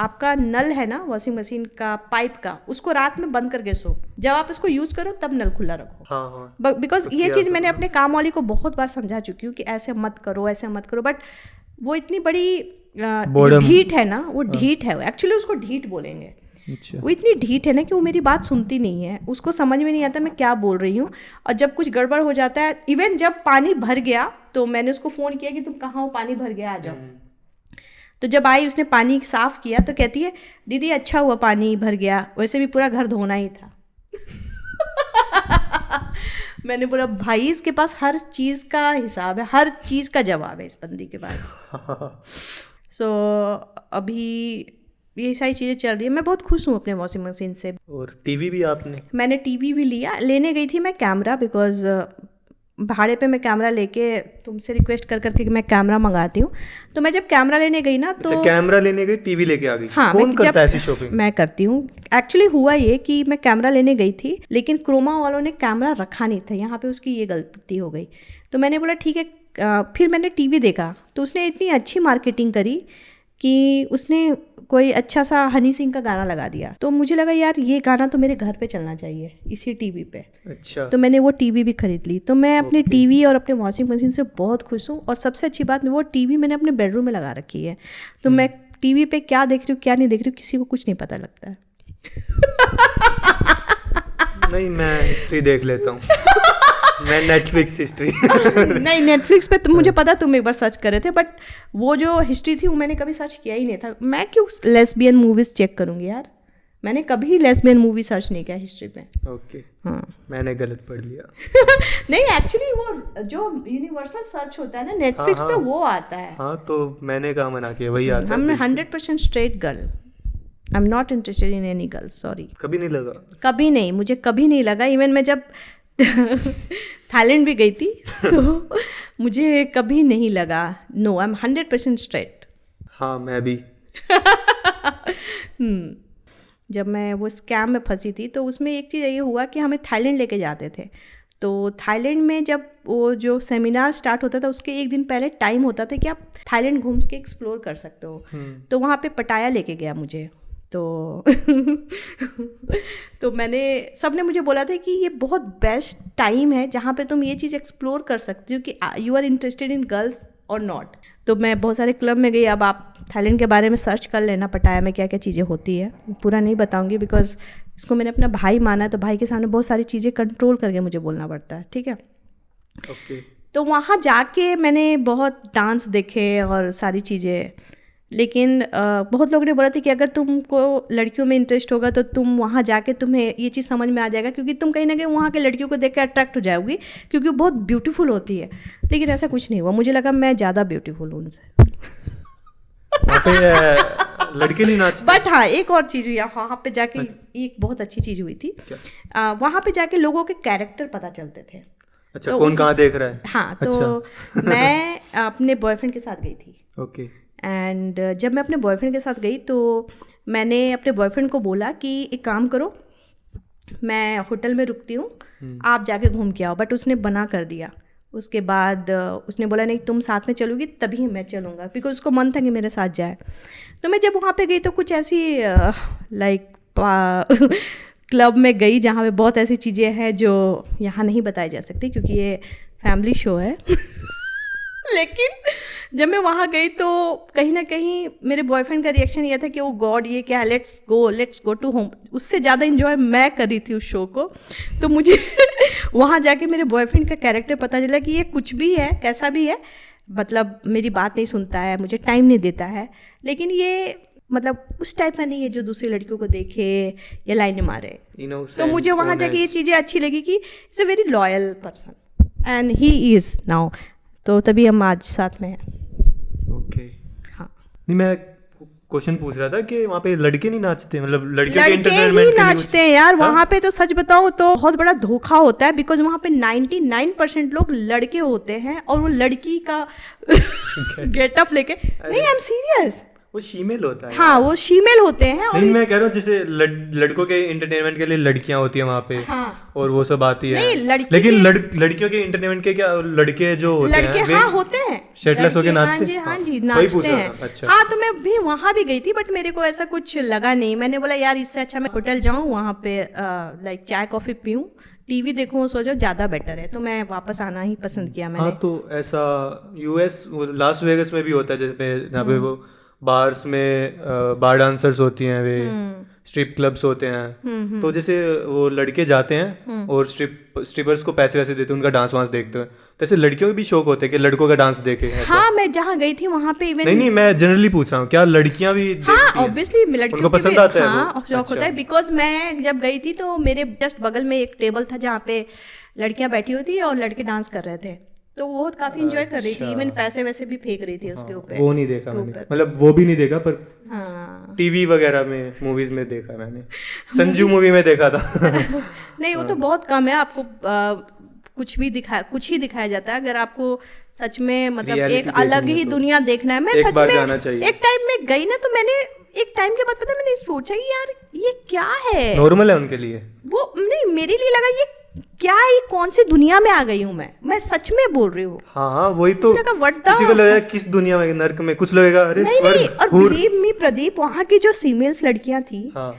आपका नल है ना वॉशिंग मशीन का पाइप का, उसको रात में बंद करके सो, जब आप उसको यूज़ करो तब नल खुला रखो। हाँ। बिकॉज ये चीज़ मैंने अपने काम वाली को बहुत बार समझा चुकी हूँ कि ऐसे मत करो, ऐसे मत करो, बट वो इतनी बड़ी ढीठ है ना, वो ढीठ है, एक्चुअली उसको ढीठ बोलेंगे। अच्छा। वो इतनी ढीठ है ना कि वो मेरी बात सुनती नहीं है, उसको समझ में नहीं आता मैं क्या बोल रही हूँ। और जब कुछ गड़बड़ हो जाता है, इवन जब पानी भर गया तो मैंने उसको फ़ोन किया कि तुम कहाँ हो, पानी भर गया, आ जाओ। तो जब आई, उसने पानी साफ़ किया तो कहती है दीदी अच्छा हुआ पानी भर गया, वैसे भी पूरा घर धोना ही था। मैंने बोला भाई इसके पास हर चीज़ का हिसाब है, हर चीज़ का जवाब है इस बंदी के पास। सो अभी ये सारी चीज़ें चल रही है। मैं बहुत खुश हूँ अपने वॉशिंग मशीन से।
और टीवी भी आपने?
मैंने टीवी भी लिया, लेने गई थी मैं कैमरा, बिकॉज भाड़े पे मैं कैमरा लेके तुमसे रिक्वेस्ट कर करके मैं कैमरा मंगाती हूँ। तो मैं जब कैमरा लेने गई ना तो
कैमरा लेने गई, टीवी लेके आ गई?
हाँ,
कौन करता है ऐसी शॉपिंग?
मैं करती हूँ। एक्चुअली हुआ ये कि मैं कैमरा लेने गई थी, लेकिन क्रोमा वालों ने कैमरा रखा नहीं था यहाँ पे, उसकी ये गलती हो गई। तो मैंने बोला ठीक है, फिर मैंने टीवी देखा तो उसने इतनी अच्छी मार्केटिंग करी कि उसने कोई अच्छा सा हनी सिंह का गाना लगा दिया। तो मुझे लगा यार ये गाना तो मेरे घर पे चलना चाहिए इसी टीवी पे।
अच्छा।
तो मैंने वो टीवी भी खरीद ली। तो मैं अपनी टीवी और अपने वॉशिंग मशीन से बहुत खुश हूँ। और सबसे अच्छी बात, वो टीवी मैंने अपने बेडरूम में लगा रखी है। तो मैं टीवी पे क्या देख रही हूँ क्या नहीं देख रही हूँ किसी को कुछ नहीं पता लगता है।
नहीं, मैं हिस्ट्री देख लेता हूँ। मैं नेटफ्लिक्स हिस्ट्री
नहीं, नेटफ्लिक्स पे मुझे पता तुम एक बार सर्च कर रहे थे, बट वो जो हिस्ट्री थी वो मैंने कभी सर्च किया ही नहीं था। मैं क्यों लेस्बियन मूवीज चेक करूँगी यार, मैंने कभी लेस्बियन मूवी सर्च नहीं किया हिस्ट्री पे।
ओके।
हाँ,
मैंने गलत पढ़ लिया।
नहीं एक्चुअली वो जो यूनिवर्सल सर्च होता है ना नेटफ्लिक्स पे, वो आता है।
हाँ, तो मैंने कहा मना किया, वही आता है।
हम 100% straight girl, I am not interested in any girl, sorry.
कभी नहीं लगा?
कभी नहीं, मुझे कभी नहीं लगा। इवन मैं जब थाईलैंड भी गई थी तो मुझे कभी नहीं लगा। No, I am 100% straight.
हाँ, मैं भी।
जब मैं वो स्कैम में फंसी थी तो उसमें एक चीज़ ये हुआ कि हमें थाईलैंड लेके जाते थे। तो थाईलैंड में जब वो जो सेमिनार स्टार्ट होता था उसके एक दिन पहले टाइम होता था कि आप थाईलैंड घूम के एक्सप्लोर कर सकते हो। तो वहाँ पे पटाया लेके गया मुझे। तो तो मैंने, सब ने मुझे बोला था कि ये बहुत बेस्ट टाइम है जहाँ पे तुम ये चीज़ एक्सप्लोर कर सकते हो कि you are interested in girls और नॉट। तो मैं बहुत सारे क्लब में गई। अब आप थाईलैंड के बारे में सर्च कर लेना, पटाया में क्या क्या चीज़ें होती है। पूरा नहीं बताऊंगी बिकॉज इसको मैंने अपना भाई माना है, तो भाई के सामने बहुत सारी चीज़ें कंट्रोल करके मुझे बोलना पड़ता है, ठीक है।
ओके।
तो वहाँ जाके मैंने बहुत डांस देखे और सारी चीज़ें, लेकिन बहुत लोगों ने बोला था कि अगर तुमको लड़कियों में इंटरेस्ट होगा तो तुम वहाँ जाके तुम्हें ये चीज़ समझ में आ जाएगा, क्योंकि तुम कहीं ना कहीं वहाँ के लड़कियों को देख के अट्रैक्ट हो जाओगी क्योंकि वो बहुत ब्यूटीफुल होती है। लेकिन ऐसा कुछ नहीं हुआ, मुझे लगा मैं ज़्यादा ब्यूटीफुल हूँ उनसे।
वहाँ पे लड़के नहीं नाचते?
बट हाँ, एक और चीज़ हुई वहाँ पे जाके, एक बहुत अच्छी चीज़ हुई थी। वहाँ पे जाके लोगों के कैरेक्टर पता चलते थे।
अच्छा, तो कौन कहाँ देख रहा है?
हाँ, तो मैं अपने बॉयफ्रेंड के साथ गई थी।
ओके।
एंड जब मैं अपने बॉयफ्रेंड के साथ गई तो मैंने अपने बॉयफ्रेंड को बोला कि एक काम करो, मैं होटल में रुकती हूँ, आप जाके घूम के आओ। बट उसने मना कर दिया। उसके बाद उसने बोला नहीं, तुम साथ में चलोगी तभी मैं चलूँगा, बिकॉज उसको मन था कि मेरे साथ जाए। तो मैं जब वहाँ पे गई तो कुछ ऐसी लाइक क्लब में गई जहाँ पे बहुत ऐसी चीज़ें हैं जो यहाँ नहीं बताई जा सकती क्योंकि ये फैमिली शो है। लेकिन जब मैं वहाँ गई तो कहीं ना कहीं मेरे बॉयफ्रेंड का रिएक्शन ये था कि ओ गॉड ये क्या, लेट्स गो टू होम। उससे ज़्यादा इन्जॉय मैं कर रही थी उस शो को। तो मुझे वहाँ जाके मेरे बॉयफ्रेंड का कैरेक्टर पता चला कि ये कुछ भी है, कैसा भी है, मतलब मेरी बात नहीं सुनता है, मुझे टाइम नहीं देता है, लेकिन ये मतलब उस टाइप का नहीं है जो दूसरी लड़कियों को देखे या लाइन मारे। तो मुझे वहाँ जाके ये चीज़ें अच्छी लगी कि it's a very loyal person and he is now. तो तभी हम आज साथ में हैं।
ओके।
हाँ,
नहीं, मैं क्वेश्चन पूछ रहा था कि वहाँ पे लड़के नहीं नाचते, मतलब लड़कियों के
लड़के
एंटरटेनमेंट
ही
के लिए
नाचते हैं यार। वहाँ पे तो सच बताओ तो बहुत बड़ा धोखा होता है, बिकॉज वहाँ पे 99% लोग लड़के होते हैं और वो लड़की का गेटअप लेके, नहीं आई एम सीरियस,
वो फीमेल होता है।
हाँ, वो फीमेल होते हैं। और
नहीं, मैं कह रहा हूँ जैसे लड़कों के एंटरटेनमेंट के लिए लड़कियां होती हैं वहाँ पे।
हाँ,
और वो सब आती है।
नहीं,
लेकिन लड़कियों के एंटरटेनमेंट के क्या लड़के जो होते
लड़के
हैं
हाँ होते हैं,
शर्टलेस होके नाचते?
हाँ जी
वही पूछ
नाचते
रहा
हैं।
था। अच्छा।
हाँ, तो मैं भी वहाँ भी गई थी बट मेरे को ऐसा कुछ लगा नहीं। मैंने बोला यार इससे अच्छा मैं होटल जाऊँ, वहाँ पे लाइक चाय कॉफ़ी पीऊँ, टीवी देखूँ, सोचो ज़्यादा बेटर है। तो मैं वापस आना ही पसंद किया मैंने।
हाँ, तो ऐसा यूएस लास वेगस में भी होता है, जहाँ पे वो बार्स में बार डांसर्स होती हैं, वे स्ट्रिप क्लब्स होते हैं। तो जैसे वो लड़के जाते हैं और स्ट्रिपर्स को पैसे वैसे देते हैं, उनका डांस वांस देखते हैं। तो ऐसे लड़कियों के भी शौक होते हैं कि लड़कों का डांस देखे ऐसा?
हाँ, मैं जहाँ गई थी वहाँ पे इवन
नहीं, मैं जनरली पूछ रहा हूँ, क्या लड़कियाँ भी देखती हैं?
हाँ, ऑब्वियसली लड़कियों
उनको
को
पसंद आता है?
हाँ, शौक होता है। बिकॉज मैं जब गई थी तो मेरे जस्ट बगल में एक टेबल था जहाँ पे लड़कियाँ बैठी हुई थी और लड़के डांस कर रहे थे। तो वो काफी इंजॉय कर रही थी, इवन पैसे वैसे भी फेंक रही थी उसके ऊपर।
वो नहीं देखा मैंने, मतलब वो भी नहीं देखा, पर
हाँ
टीवी वगैरह में, मूवीज में देखा मैंने, संजू मूवी में देखा था।
नहीं वो तो बहुत कम है, आपको कुछ ही दिखाया जाता है। अगर आपको सच में मतलब
Reality
एक अलग
देखनी है
ही
तो
दुनिया देखना है, मैं
एक
सच
बार
में
जाना चाहिए।
एक टाइम में गई ना, तो मैंने एक टाइम के बाद पता है, मैंने सोचा कि यार ये क्या है,
नॉर्मल है उनके लिए।
वो नहीं, मेरे लिए लगा ये क्या है, ये कौन सी दुनिया में आ गई हूँ मैं सच में बोल रही हूँ।
हाँ वही तो,
मुझे लगा, what the-
किसी को लगेगा किस दुनिया में, नर्क में, कुछ लगेगा अरे
नहीं नहीं,
स्वर्ग
और
हूर।
बिलीव मी प्रदीप, वहाँ की जो फीमेल्स लड़कियाँ थी,
हाँ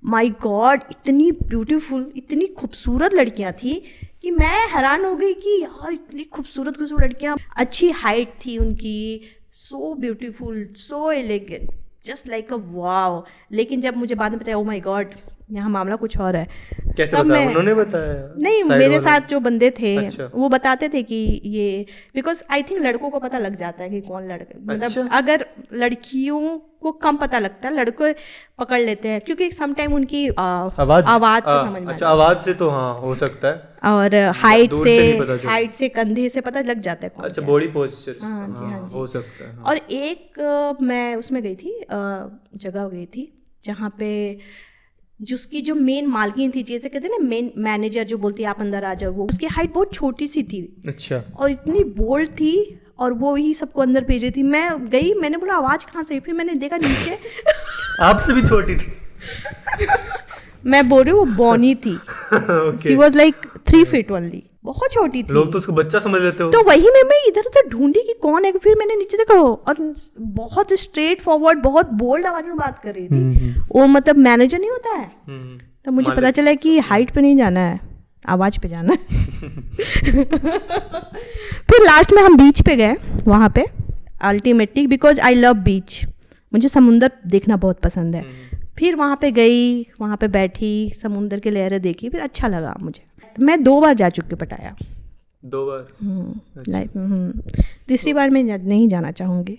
माय गॉड, इतनी ब्यूटीफुल, इतनी खूबसूरत लड़कियां थी कि मैं हैरान हो गई कि यार इतनी खूबसूरत लड़कियां, अच्छी हाइट थी उनकी, so beautiful, so elegant, just like a wow. लेकिन जब मुझे बाद में बताया, ओ माय गॉड यहाँ मामला कुछ और है।
कैसे
तब
बताया,
मैं-
उन्होंने बताया?
नहीं,
Side
मेरे
वालों
साथ जो बंदे थे
अच्छा।
वो बताते थे कि ये, बिकॉज आई थिंक लड़कों को पता लग जाता है कि कौन लड़के, मतलब
अच्छा।
अगर लड़कियों को कम पता लगता है, लड़के पकड़ लेते हैं, क्योंकि समटाइम उनकी आवाज से समझ में
अच्छा, आवाज से तो हाँ हो सकता है,
और हाइट
दूर से नहीं पता चलता।
हाइट से, कंधे से पता लग जाता है कौन
अच्छा
क्या
बॉडी पोस्चर,
हाँ जी, हाँ जी।
हो सकता है।
और एक मैं उसमें गई थी, जगह गई थी जहाँ पे जिसकी जो मेन मालकिन थी, जैसे कहते हैं ना मेन मैनेजर जो बोलती है आप अंदर आ जाओ, वो उसकी हाइट बहुत छोटी सी थी
अच्छा,
और इतनी बोल्ड थी, और वो ही सबको अंदर भेज रही थी। मैं गई, मैंने बोला आवाज़ कहाँ से आई, फिर मैंने देखा नीचे
आपसे भी छोटी थी।
मैं बोल रही हूँ वो बॉनी थी, she was like 3 feet only, बहुत छोटी थी।
लोग तो उसको बच्चा समझ लेते हो।
तो वही मैं इधर उधर ढूंढी कि कौन है, फिर मैंने नीचे देखा और बहुत स्ट्रेट फॉरवर्ड, बहुत बोल्ड आवाज में बात कर रही थी। वो मतलब मैनेजर नहीं होता है, तो मुझे पता चला कि हाइट पे नहीं जाना है, आवाज पे जाना है। फिर लास्ट में हम बीच पे गए, वहाँ पे अल्टीमेटली, बिकॉज आई लव बीच, मुझे समुंदर देखना बहुत पसंद है। फिर वहाँ पे गई, वहाँ पे बैठी, समुंदर की लहरें देखी, फिर अच्छा लगा मुझे। मैं 2 बार जा चुकी पटाया,
2 बार
लाइफ में। तीसरी बार मैं नहीं जाना चाहूँगी।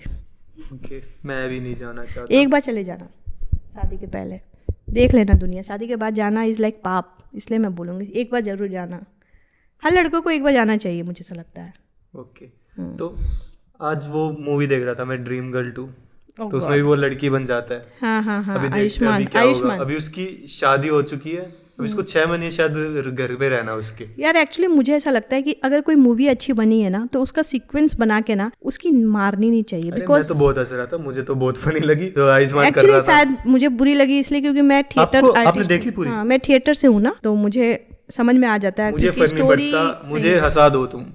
ओके, मैं भी नहीं जाना चाहता।
एक बार चले जाना, शादी के पहले देख लेना दुनिया, शादी के बाद जाना इज़ लाइक पाप, इसलिए मैं बोलूँगी एक बार ज़रूर जाना। हर लड़कों को एक बार जाना चाहिए, मुझे ऐसा लगता है।
ओके, तो आज वो मूवी देख रहा था मैं, ड्रीम गर्ल 2,
Oh
तो उसमें भी वो लड़की बन जाता है।
हाँ हाँ हाँ,
अभी देखते हैं अभी
आयुष्मान
क्या होगा।
आयुष्मान।
अभी उसकी शादी हो चुकी है, अभी उसको 6 महीने शायद घर पे रहना उसके।
यार एक्चुअली मुझे ऐसा लगता है कि अगर कोई मूवी अच्छी बनी है ना, तो उसका सीक्वेंस बना के ना उसकी मारनी नहीं चाहिए,
अरे
बिकॉज
मैं तो बहुत हंस रहा था, मुझे तो बहुत फनी लगी जो आयुष्मान कर
एक्चुअली
रहा था।
शायद मुझे बुरी लगी इसलिए क्योंकि मैं थिएटर
आपने देख ली पूरी?
हाँ, मैं थिएटर से हूँ ना, तो मुझे समझ में आ जाता है
मुझे
क्योंकि
फर्क नहीं
स्टोरी
पड़ता, मुझे हंसा दो तुम,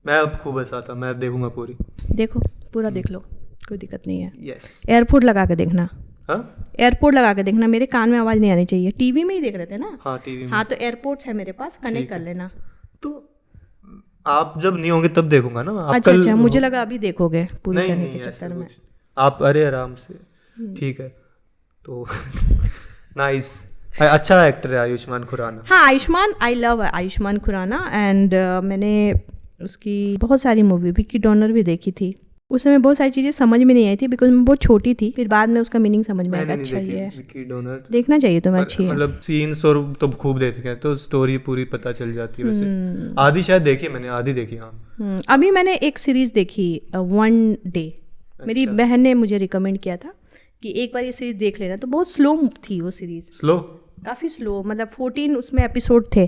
मैं अब खूब हंसाता, मैं देखूंगा पूरी।
देखो पूरा देख लो, कोई दिक्कत नहीं है।
यस।
एयरपोर्ट लगा के देखना,
हाँ
एयरपोर्ट लगा के देखना, मेरे कान में आवाज़ नहीं आनी चाहिए। टीवी में ही देख रहे थे ना,
हाँ टीवी में।
हाँ तो एयरपोर्ट्स है मेरे पास, कनेक्ट कर लेना।
तो आप जब नहीं होंगे तब देखूंगा ना आप।
अच्छा
कल
अच्छा, मुझे लगा अभी देखोगे पूरी
नहीं
करने
नहीं
के
ऐसा
चक्कर में।
कुछ आप, अरे आराम से, ठीक है। तो नाइस, अच्छा एक्टर है आयुष्मान खुराना।
हाँ Ayushmann, I love Ayushmann Khurana, and मैंने उसकी बहुत सारी मूवी, विक्की डोनर भी देखी थी। उस समय बहुत सारी चीज़ें समझ में नहीं आई थी बिकॉज मैं बहुत छोटी थी, फिर बाद में उसका मीनिंग समझ में आया।
मैंने नहीं
अच्छा
देखी
ये
विक्की डोनर,
देखना चाहिए तुम्हें, अच्छी है।
मतलब सीन्स और तो खूब देखे हैं, तो स्टोरी पूरी पता चल जाती है। वैसे आधी शायद देखी मैंने, आधी देखी हाँ।
अभी मैंने एक सीरीज देखी, 1 Day, मेरी बहन ने मुझे रिकमेंड किया था कि एक बार ये सीरीज देख लेना, तो बहुत स्लो थी वो सीरीज,
स्लो,
काफ़ी स्लो, मतलब 14 उसमें एपिसोड थे,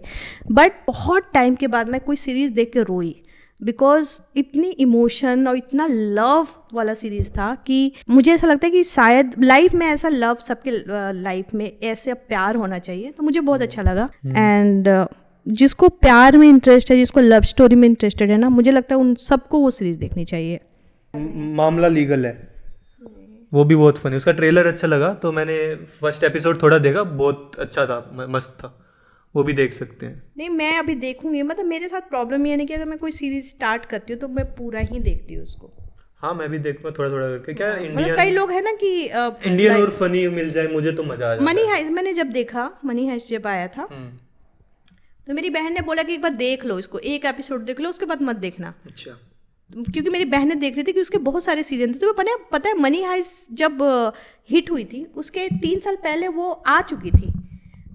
बट बहुत टाइम के बाद मैं कोई सीरीज़ देख के रोई, बिकॉज इतनी इमोशन और इतना लव वाला सीरीज़ था कि मुझे ऐसा लगता है कि शायद लाइफ में ऐसा लव, सबके लाइफ में ऐसे प्यार होना चाहिए, तो मुझे बहुत अच्छा लगा। एंड जिसको प्यार में इंटरेस्ट है, जिसको लव स्टोरी में इंटरेस्टेड है ना, मुझे लगता है उन सबको वो सीरीज़ देखनी चाहिए।
मामला लीगल है, वो भी बहुत फनी, उसका ट्रेलर अच्छा लगा, तो मैंने फर्स्ट एपिसोड थोड़ा देखा, बहुत अच्छा था, मस्त था, वो भी देख सकते हैं।
नहीं मैं अभी देखूंगी, मतलब मेरे साथ प्रॉब्लम ये नहीं कि अगर मैं कोई सीरीज स्टार्ट करती हूँ तो मैं पूरा ही देखती हूँ उसको।
हाँ मैं भी देखूंगा थोड़ा थोड़ा करके, क्या
मतलब कई लोग है ना कि
इंडियन और फनी मिल जाए मुझे तो मजा आ जाता है।
मनी हाइस्ट मैंने जब देखा, मनी हाइस्ट जब आया था तो मेरी बहन ने बोला कि एक बार देख लो इसको, एक एपिसोड देख लो, उसके बाद मत देखना।
अच्छा,
क्योंकि मेरी बहन ने देख रही थी कि उसके बहुत सारे सीजन थे, तो पता है मनी हाइस्ट जब हिट हुई थी उसके 3 साल पहले वो आ चुकी थी,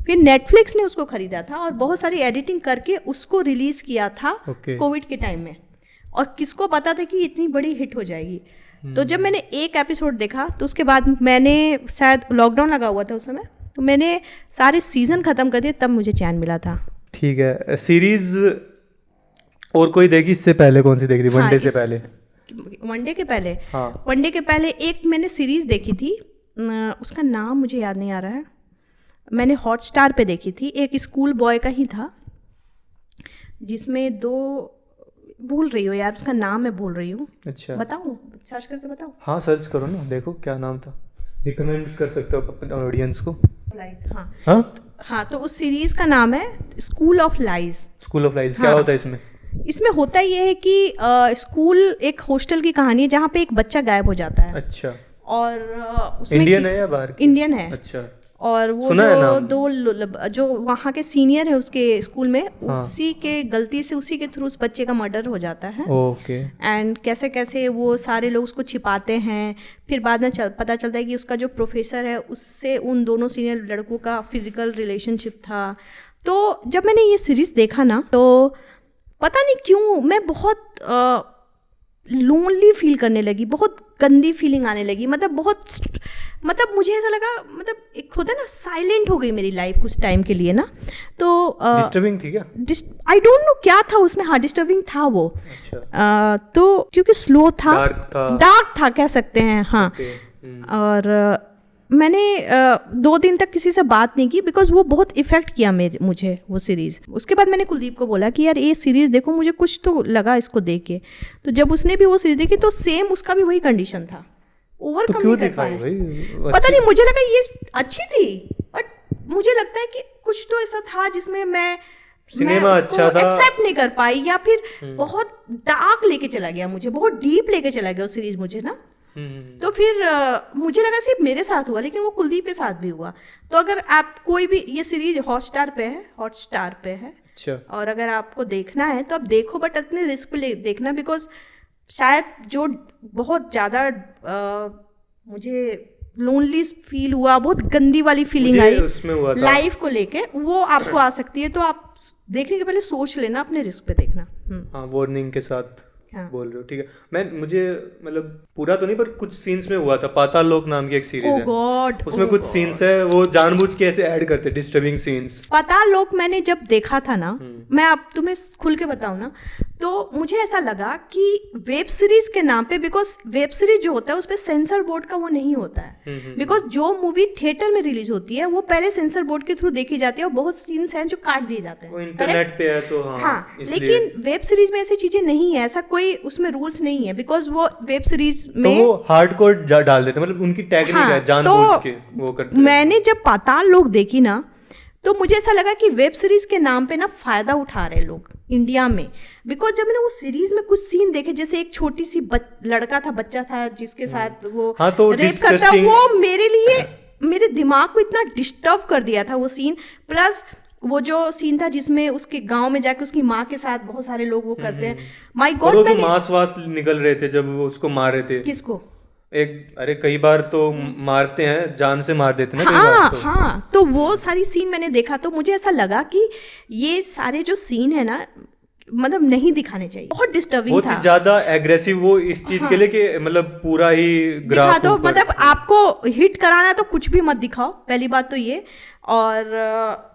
फिर नेटफ्लिक्स ने उसको खरीदा था और बहुत सारी एडिटिंग करके उसको रिलीज किया था कोविड के टाइम में, और किसको पता था कि इतनी बड़ी हिट हो जाएगी। तो जब मैंने एक एपिसोड देखा तो उसके बाद मैंने, शायद लॉकडाउन लगा हुआ था उस समय, तो मैंने सारे सीज़न ख़त्म कर दिए, तब मुझे चैन मिला था।
ठीक है। सीरीज़ और कोई देखी इससे पहले? कौन सी देखी थी वनडे से पहले?
वनडे के पहले?
हाँ,
वनडे के पहले एक मैंने सीरीज़ देखी थी, उसका नाम मुझे याद नहीं आ रहा है, मैंने हॉटस्टार पे देखी थी, एक स्कूल बॉय का ही था, जिसमें दो, भूल रही हो यार उसका नाम, मैं भूल रही हूँ।
अच्छा,
बताऊँ, सर्च करके बताऊँ?
हाँ सर्च करो ना, देखो क्या नाम था, रिकमेंड कर सकते हो अपने ऑडियंस को।
हाँ
हाँ
हाँ, तो उस सीरीज़ का नाम है school of lies.
School of lies. क्या होता है इसमें?
इसमें होता ये है कि स्कूल एक हॉस्टल की कहानी है जहाँ पे एक बच्चा गायब हो जाता है।
अच्छा,
और उसमें
इंडियन है या बाहर की?
इंडियन है।
अच्छा,
और वो
सुना है
जो
नाम।
जो वहाँ के सीनियर है उसके स्कूल में,
हाँ।
उसी के गलती से उसी के थ्रू उस बच्चे का मर्डर हो जाता है।
ओके।
एंड कैसे कैसे वो सारे लोग उसको छिपाते हैं, फिर बाद में पता चलता है कि उसका जो प्रोफेसर है उससे उन दोनों सीनियर लड़कों का फिजिकल रिलेशनशिप था। तो जब मैंने ये सीरीज़ देखा ना, तो पता नहीं क्यों मैं बहुत लोनली फील करने लगी, बहुत गंदी फीलिंग आने लगी, मतलब मुझे ऐसा लगा, मतलब एक होता है ना, साइलेंट हो गई मेरी लाइफ कुछ टाइम के लिए ना। तो
डिस्टर्बिंग थी क्या?
आई डोंट नो क्या था उसमें। हाँ, डिस्टर्बिंग था वो।
अच्छा।
तो क्योंकि स्लो था,
डार्क
था कह सकते हैं। हाँ। और मैंने 2 दिन तक किसी से बात नहीं की, बिकॉज वो बहुत इफेक्ट किया मुझे वो सीरीज़। उसके बाद मैंने कुलदीप को बोला कि यार ये सीरीज़ देखो, मुझे कुछ तो लगा इसको देख के। तो जब उसने भी वो सीरीज़ देखी तो सेम उसका भी वही कंडीशन था, ओवरकम
क्यों
नहीं कर
दिखाई
पाए।
भाई?
पता नहीं, मुझे लगा ये अच्छी थी, बट मुझे लगता है कि कुछ तो ऐसा था जिसमें मैं
सिनेमा अच्छा था,
एक्सेप्ट नहीं कर पाई, या फिर बहुत डार्क लेके चला गया, मुझे बहुत डीप लेके चला गया वो सीरीज मुझे ना। तो फिर मुझे लगा सिर्फ मेरे साथ हुआ, लेकिन वो कुलदीप के साथ भी हुआ। तो अगर आप कोई भी, ये सीरीज हॉटस्टार पे है।
अच्छा।
और अगर आपको देखना है तो आप देखो, बट अपने रिस्क पे देखना, बिकॉज शायद जो बहुत ज़्यादा मुझे लोनली फील हुआ, बहुत गंदी वाली फीलिंग आई
उसमें हुआ था
लाइफ को लेके, वो आपको आ सकती है। तो आप देखने के पहले सोच लेना, अपने रिस्क पे देखना।
हाँ, वार्निंग के साथ।
हाँ।
बोल रहे हो, ठीक है। मुझे मतलब पूरा तो नहीं, पर कुछ सीन्स में हुआ था। पाताल लोक नाम की एक सीरीज है,
गॉड,
उसमें कुछ सीन्स है, वो जानबूझ के ऐसे ऐड करते, डिस्टर्बिंग सीन्स।
पाताल लोक मैंने जब देखा था ना, मैं अब तुम्हें खुल के बताऊं ना, तो मुझे ऐसा लगा कि वेब सीरीज के नाम पे, बिकॉज वेब सीरीज जो होता है उस पर सेंसर बोर्ड का वो नहीं होता है, बिकॉज जो मूवी थिएटर में रिलीज होती है वो पहले सेंसर बोर्ड के थ्रू देखी जाती है, और बहुत सीन्स हैं जो काट दिए जाते हैं,
इंटरनेट पे है तो।
हाँ, लेकिन वेब सीरीज में ऐसी चीजें नहीं है, ऐसा कोई उसमें रूल्स नहीं है, बिकॉज वो वेब सीरीज में
तो वो हार्डकोर डाल देते, मतलब उनकी टेक्निक है, जानबूझ के वो करते हैं।
मैंने जब पाताल लोक देखी ना, तो मुझे ऐसा लगा कि वेब सीरीज के नाम पे ना फायदा उठा रहे लोग इंडिया में, बिकॉज जब मैंने वो सीरीज में कुछ सीन देखे, जैसे एक छोटी सी लड़का था, बच्चा था, जिसके साथ वो
तो
रेप करता, वो मेरे लिए, मेरे दिमाग को इतना डिस्टर्ब कर दिया था वो सीन। प्लस वो जो सीन था जिसमें उसके गांव में जाके उसकी माँ के साथ बहुत सारे लोग वो करते हैं, माय गॉड।
और मांस वास निकल रहे थे जब वो उसको मार रहे थे।
किसको?
अरे कई बार तो मारते हैं, जान से मार देते हैं ना, कई बार तो।
हाँ, तो वो सारी सीन मैंने देखा, तो मुझे ऐसा लगा कि ये सारे जो सीन है ना, मतलब नहीं दिखाने चाहिए, बहुत डिस्टर्बिंग था,
बहुत ज्यादा एग्रेसिव वो इस चीज के लिए कि मतलब पूरा ही ग्राफ
दिखा दो, मतलब आपको हिट कराना है तो कुछ भी मत दिखाओ, पहली बात तो ये। और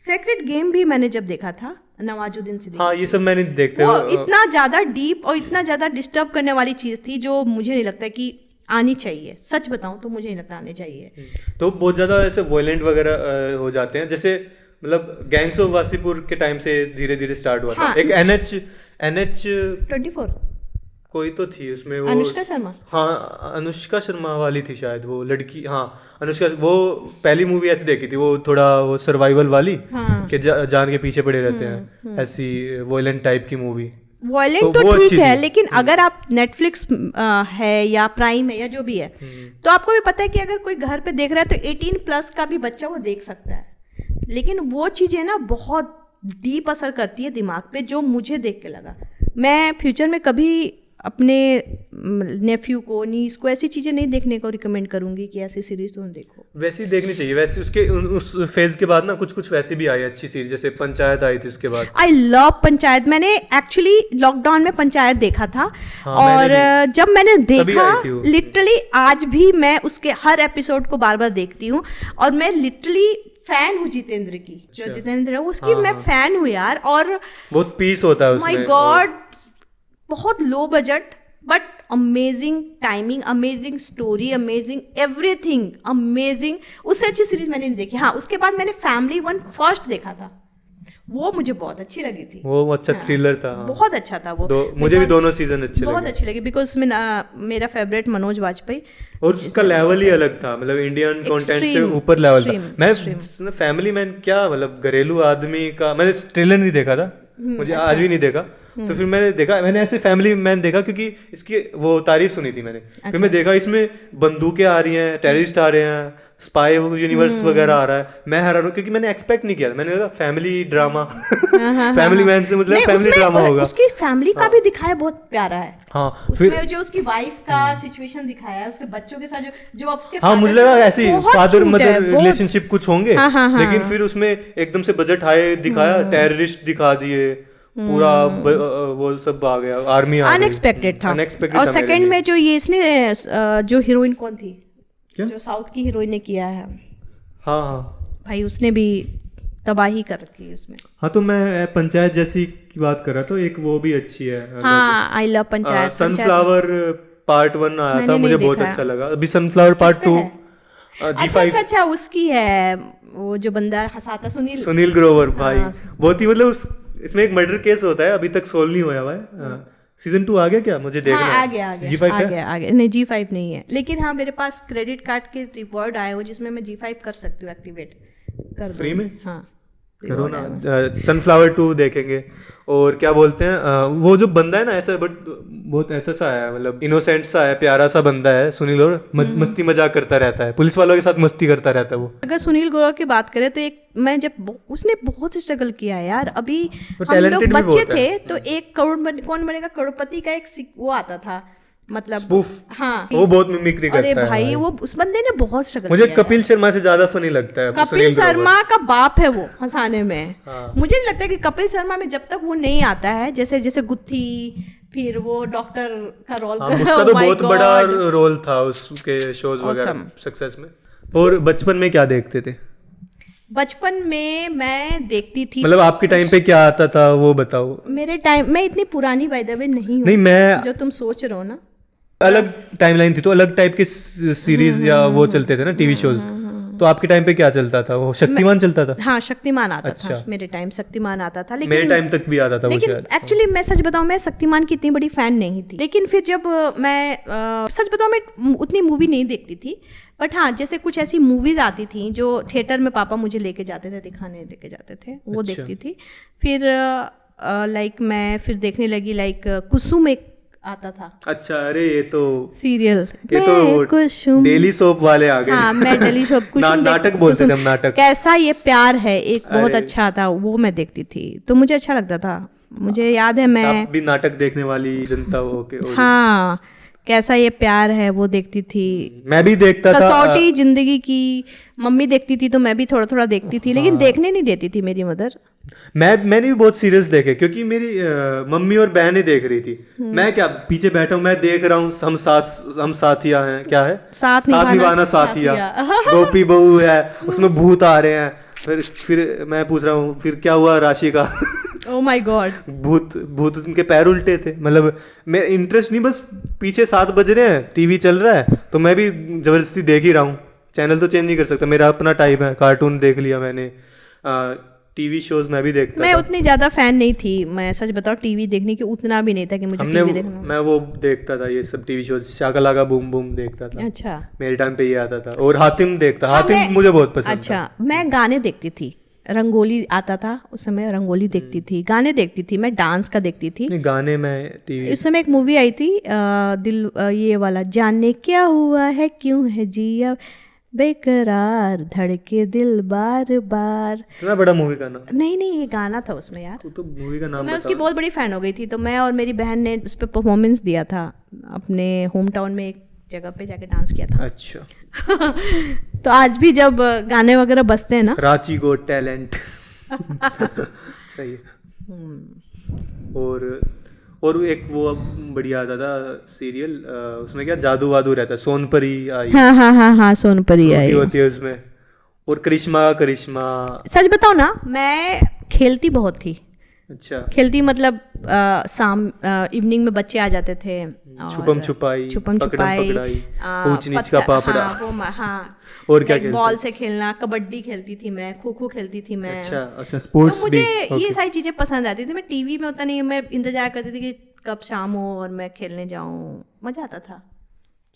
सेक्रेट गेम भी मैंने जब देखा था, नवाजुद्दीन सिद्दीकी,
हाँ, ये सब मैंने देखते
वो इतना ज़्यादा डीप और इतना ज़्यादा डिस्टर्ब करने वाली चीज़ थी, जो मुझे नहीं लगता कि आनी चाहिए। सच बताऊं तो मुझे नहीं लगता आनी चाहिए।
तो बहुत ज़्यादा ऐसे वायलेंट वगैरह हो जाते हैं, जैसे मतलब गैंग्स ऑफ वासीपुर के टाइम से धीरे धीरे स्टार्ट हुआ था। एक NH 24 कोई तो थी उसमें, वो
अनुष्का शर्मा।
हाँ, अनुष्का शर्मा वाली थी शायद वो लड़की। हाँ, अनुष्का, वो पहली मूवी ऐसी देखी थी, वो थोड़ा वो सर्वाइवल वाली,
हाँ।
कि जान के पीछे पड़े रहते हैं, ऐसी वायलेंट टाइप की मूवी।
वायलेंट तो ठीक है, लेकिन अगर आप नेटफ्लिक्स है या प्राइम है या जो भी है, तो आपको भी पता है कि अगर कोई घर पे देख रहा है तो 18+ का भी बच्चा वो देख सकता है। लेकिन वो चीज़ें ना बहुत डीप असर करती है दिमाग पे, जो मुझे देख के लगा। मैं फ्यूचर में कभी अपने नेफ्यू को, नीस को ऐसी चीज़ें नहीं देखने को रिकमेंड करूँगी कि ऐसी सीरीज तुम देखो।
वैसी देखनी चाहिए। वैसे उसके उस फेज के बाद ना कुछ कुछ वैसे भी आई अच्छी सीरीज, जैसे पंचायत आई थी उसके बाद।
I love panchayat. मैंने एक्चुअली लॉकडाउन में पंचायत देखा था।
हाँ,
और जब मैंने देखा
आई थी वो।
लिटरली आज भी मैं उसके हर एपिसोड को बार बार देखती हूँ। और मैं लिटरली फैन हूँ जितेंद्र की, जो जितेंद्र है उसकी मैं फैन हूँ यार। और
बहुत पीस होता है उसमें।
माय गॉड, बहुत low budget but amazing timing, amazing story, amazing everything, amazing. उससे अच्छी सीरीज मैंने नहीं देखी। हाँ, उसके बाद मैंने फैमिली 1 फर्स्ट देखा था, वो मुझे बहुत अच्छी लगी थी।
वो अच्छा थ्रिलर था। हाँ।
बहुत अच्छा था वो।
मुझे भी दोनों सीजन अच्छे लगे।
बहुत अच्छी लगी बिकॉज उसमें मेरा फेवरेट मनोज वाजपेयी।
और उसका लेवल ही अलग था, मतलब इंडियन कंटेंट से ऊपर लेवल था। मैं फैमिली मैन क्या, मतलब घरेलू आदमी का मैंने ट्रेलर नहीं देखा था, मुझे आज भी नहीं देखा। तो फिर मैंने ऐसे फैमिली मैन देखा क्योंकि इसकी वो तारीफ सुनी थी मैंने। फिर मैं देखा इसमें बंदूकें आ रही हैं, टेररिस्ट आ रहे हैं, स्पाई यूनिवर्स वगैरह आ रहा है। मैं हैरान हूँ क्योंकि मैंने एक्सपेक्ट नहीं किया था। मैंने कहा फैमिली ड्रामा, फैमिली मैन से मतलब फैमिली ड्रामा होगा।
उसकी फैमिली का भी दिखाया बहुत प्यारा है।
हाँ,
उसमें जो उसकी वाइफ का सिचुएशन दिखाया है, उसके बच्चों के साथ जो उसके
हाँ, मुझे लगा ऐसी फादर मदर रिलेशनशिप कुछ होंगे, लेकिन फिर उसमें एकदम से बजट हाई दिखाया, टेररिस्ट दिखा दिए, पूरा वो सब आ गया, आर्मी आ गई।
अनएक्सपेक्टेड था। और सेकंड में जो ये इसने जो हीरोइन कौन थी, जो साउथ की हीरोइन ने किया है,
हाँ
भाई उसने भी तबाही कर रखी है उसमें।
हाँ, तो मैं पंचायत जैसी की बात कर रहा था, एक वो भी अच्छी है।
हाँ, I love panchayat.
Sunflower part 1 आया था, मुझे बहुत अच्छा लगा। अभी सनफ्लावर पार्ट 2 G5।
अच्छा, उसकी है वो जो बंदा हंसाता, सुनील
ग्रोवर भाई। बहुत ही मतलब इसमें एक मर्डर केस होता है, अभी तक सोल्व नहीं हुआ है। सीजन 2 आ गया क्या, मुझे देखना है।
आ गया
G5
है? नहीं, G5 नहीं है, लेकिन हाँ मेरे पास क्रेडिट कार्ड के रिवॉर्ड आए हो जिसमें मैं G5 कर सकती हूँ, एक्टिवेट कर
फ्री में।
हाँ,
करो ना। सनफ्लावर 2 देखेंगे। और क्या बोलते हैं, वो जो बंदा है ना ऐसा, बट बहुत ऐसा सा है, मतलब इनोसेंट सा है, प्यारा सा बंदा है सुनील, और मस्ती मजाक करता रहता है, पुलिस वालों के साथ मस्ती करता रहता है वो।
अगर सुनील ग्रोवर की बात करें तो उसने बहुत स्ट्रगल किया है यार। अभी
तो
हम लोग बच्चे थे तो 1 करोड़ कौन बनेगा करोड़पति का एक वो आता था, मतलब
स्पूफ।
हाँ,
वो बहुत मिमिक्री करता है।
अरे भाई, वो उस बंदे ने बहुत स्ट्रगल
मुझे कपिल शर्मा से ज्यादा फनी लगता है।
कपिल शर्मा का बाप है वो हंसाने में। मुझे नहीं लगता कि कपिल शर्मा में जब तक वो नहीं आता है, जैसे गुत्थी, फिर वो डॉक्टर का रोल,
उसका तो बहुत बड़ा रोल था उसके शोज वगैरह सक्सेस में। और बचपन में क्या देखते थे?
बचपन में मैं देखती थी,
मतलब आपके टाइम पे क्या आता था वो बताओ।
मेरे टाइम, मैं इतनी पुरानी बाय द वे नहीं हूँ,
नहीं मैं
जो तुम सोच रहे हो ना।
अलग टाइमलाइन थी तो अलग टाइप के सीरीज या वो चलते थे ना, टीवी शोज। तो आपके टाइम पे क्या चलता था? वो शक्तिमान चलता था?
हाँ, शक्तिमान आता
अच्छा।
था मेरे टाइम, शक्तिमान आता था। लेकिन
मेरे टाइम तक भी आता था।
लेकिन एक्चुअली मैं सच बताऊं, मैं शक्तिमान की इतनी बड़ी फैन नहीं थी। लेकिन फिर जब मैं सच बताऊं, मैं उतनी मूवी नहीं देखती थी, बट हाँ जैसे कुछ ऐसी मूवीज आती थी जो थिएटर में पापा मुझे लेके जाते थे, दिखाने लेके जाते थे, वो देखती थी। फिर लाइक मैं फिर देखने लगी, लाइक कुसुम एक आता था।
अच्छा, अरे ये तो
सीरियल,
ये तो डेली सोप वाले आ गए।
हाँ, मैं डेली सोप
नाटक बोलते थे हम, नाटक।
कैसा ये प्यार है, एक बहुत अच्छा था, वो मैं देखती थी, तो मुझे अच्छा लगता था। मुझे याद है मैं,
आप भी नाटक देखने वाली जनता हो के?
हाँ, कैसा ये प्यार है वो देखती थी।
मैं भी देखता था।
कसौटी जिंदगी की मम्मी देखती थी तो मैं भी थोड़ा थोड़ा देखती थी, लेकिन देखने नहीं देती थी मेरी मदर।
मैंने भी बहुत सीरियस देखे क्योंकि मेरी मम्मी और बहनें देख रही थी। मैं क्या पीछे बैठा हूँ, मैं देख रहा हूँ, हम साथिया हैं, क्या है, साथ निभाना साथिया, गोपी बहू है, उसमें भूत आ रहे हैं। फिर मैं पूछ रहा हूँ फिर क्या हुआ राशि का?
ओह माय गॉड,
भूत उनके पैर उल्टे थे। मतलब मैं इंटरेस्ट नहीं, बस पीछे 7 बज रहे हैं, टीवी चल रहा है तो मैं भी जबरदस्ती देख ही रहा हूँ। चैनल तो चेंज नहीं कर सकता, मेरा अपना टाइप है। कार्टून देख लिया मैंने, टीवी शोज मैं भी देखता
मैं
था।
उतनी ज्यादा फैन नहीं थी, मैं सच बताऊं, टीवी देखने की उतना भी नहीं था कि मुझे टीवी देखना।
मैं वो देखता था ये सब TV shows, Shakalaka boom boom देखता था।
अच्छा,
मेरे टाइम पे ये आता था। और हातिम देखता, हातिम मुझे बहुत पसंद था।
अच्छा, मैं गाने देखती थी, रंगोली आता था उस समय, रंगोली देखती थी, गाने देखती थी, मैं डांस का देखती थी।
नहीं, गाने में टीवी।
उस समय एक मूवी आई थी दिल, ये वाला, जाने क्या हुआ है क्यों है जिया, बेकरार धड़के दिल बार बार।
इतना बड़ा मूवी का नाम?
नहीं ये गाना था उसमें यार।
तो मूवी का
तो
नाम
मैं उसकी बहुत बड़ी फ़ैन हो गई थी, तो मैं और मेरी बहन ने उस पर परफॉर्मेंस दिया था, अपने होम टाउन में एक जगह पे जाके डांस किया था।
अच्छा।
तो आज भी जब गाने वगैरह बजते हैं ना,
रांची गोट टैलेंट। सही है। और एक वो बढ़िया आता था सीरियल, उसमें क्या जादू वादू रहता है, सोनपरी आई।
हाँ सोनपरी आई
होती है उसमें। और करिश्मा।
सच बताओ ना, मैं खेलती बहुत थी।
अच्छा।
खेलती मतलब शाम इवनिंग में बच्चे आ जाते थे,
छुपम छुपाई, ऊंच नीच का पापड़ा। और क्या खेलते?
बॉल से खेलना, कबड्डी खेलती थी मैं, खो खो खेलती थी मैं।
अच्छा स्पोर्ट्स
तो मुझे ये सारी चीजें पसंद आती थी। मैं टीवी में होता नहीं, मैं इंतजार करती थी कि कब शाम हो और मैं खेलने जाऊं, मजा आता था।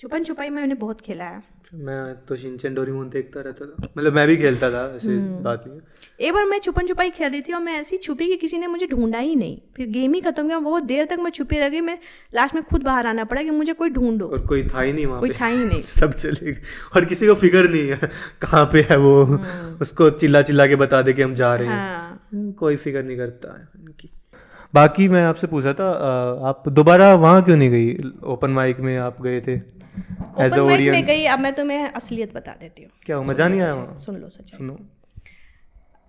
छुपन छुपाई मैंने बहुत खेला है।
मैं तो शिनचैन डोरेमोन देखता रहता था, मतलब मैं भी खेलता था, ऐसे बात नहीं है।
एक बार मैं छुपन छुपाई खेल रही थी और मैं ऐसी छुपी कि किसी ने मुझे ढूंढा ही नहीं। फिर गेम ही खत्म गया, बहुत देर तक मैं छुपी रह गई। मैं लास्ट में खुद बाहर आना पड़ा कि मुझे कोई ढूंढो,
और कोई था ही नहीं वहाँ पे।
कोई था ही नहीं।
सब चले गए और किसी को फिक्र नहीं है कहाँ पे है वो। उसको चिल्ला के बता दे कि हम जा रहे हैं। कोई फिक्र नहीं करता है उनकी। बाकी मैं आपसे पूछा था, आप दोबारा वहाँ क्यों नहीं गई? ओपन माइक में आप गए थे एज अ ऑडियंस
में गई। अब मैं तुम्हें असलियत बता देती हूँ।
क्या मजा नहीं आया वहाँ?
सुन लो सच।
सुनो,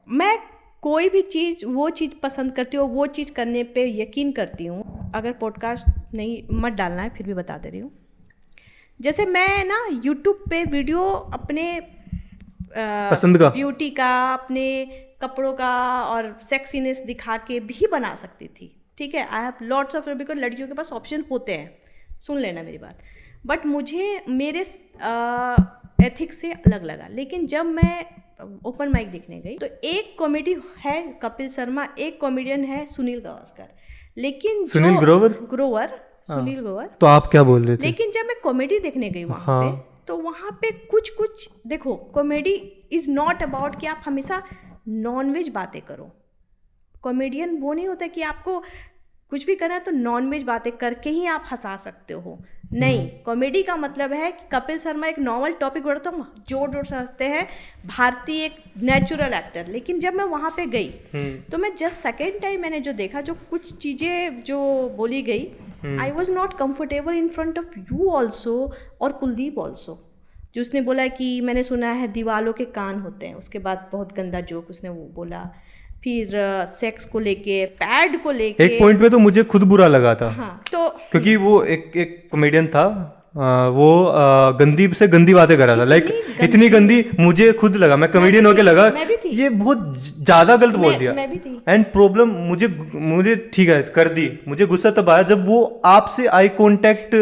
मैं कोई भी चीज़, वो चीज़ पसंद करती हूँ, वो चीज़ करने पे यकीन करती हूँ। अगर पॉडकास्ट नहीं मत डालना है, फिर भी बता दे रही हूँ। जैसे मैं ना यूट्यूब पे वीडियो अपने
पसंद का,
ब्यूटी का, अपने कपड़ों का और सेक्सीनेस दिखा के भी बना सकती थी। ठीक है, I have lots of, because लड़कियों के पास ऑप्शन होते हैं, सुन लेना मेरी बात। बट मुझे मेरे एथिक्स से अलग लगा। लेकिन जब मैं ओपन माइक देखने गई तो एक कॉमेडी है कपिल शर्मा, एक कॉमेडियन है सुनील गावस्कर। लेकिन
सुनील ग्रोवर।
सुनील ग्रोवर।
तो आप क्या बोल रहे थे?
लेकिन जब मैं कॉमेडी देखने गई वहाँ पे, तो वहाँ पे कुछ देखो, कॉमेडी इज नॉट अबाउट कि आप हमेशा नॉनवेज बातें करो। कॉमेडियन वो नहीं होता कि आपको कुछ भी करना है तो नॉनवेज बातें करके ही आप हंसा सकते हो। नहीं, कॉमेडी का मतलब है कि कपिल शर्मा एक नॉर्मल टॉपिक बढ़ता हूँ, जोर से हंसते हैं, भारतीय एक नेचुरल एक्टर। लेकिन जब मैं वहाँ पे गई तो मैं जस्ट सेकेंड टाइम मैंने जो देखा, जो कुछ चीज़ें जो बोली गई, I was not comfortable in front of you also और कुलदीप ऑल्सो। जो उसने बोला कि मैंने सुना है दीवालों के कान होते हैं, उसके बाद बहुत गंदा जोक उसने वो बोला। फिर सेक्स को लेके, पैड को लेके,
एक पॉइंट पे तो मुझे खुद बुरा लगा था।
हाँ, तो
क्योंकि वो एक कॉमेडियन था, वो गंदी से गंदी बातें कर रहा था, लाइक इतनी गंदी मुझे खुद लगा, मैं कॉमेडियन होके लगा ये बहुत ज्यादा गलत बोल दिया। एंड प्रॉब्लम मुझे ठीक है कर दी, मुझे गुस्सा तब आया जब वो आपसे आई कांटेक्ट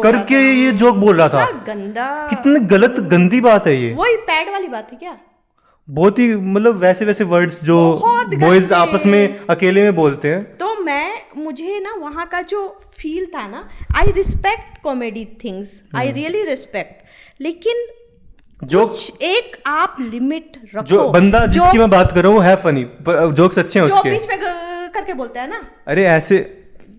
करके ये जोक बोल रहा था।
गंदा,
कितनी गलत गंदी बात है ये।
वही पैड वाली बात है क्या?
बहुत ही मतलब वैसे वर्ड्स जो बॉयज आपस में अकेले में बोलते हैं।
तो मुझे ना वहाँ का जो फील था ना, I respect comedy things, I really respect. लेकिन जो एक आप लिमिट रखो।
जो बंदा जिसकी मैं बात कर रहा हूँ है फनी, जोक्स अच्छे हैं उसके,
जो बीच में करके बोलता है ना,
अरे ऐसे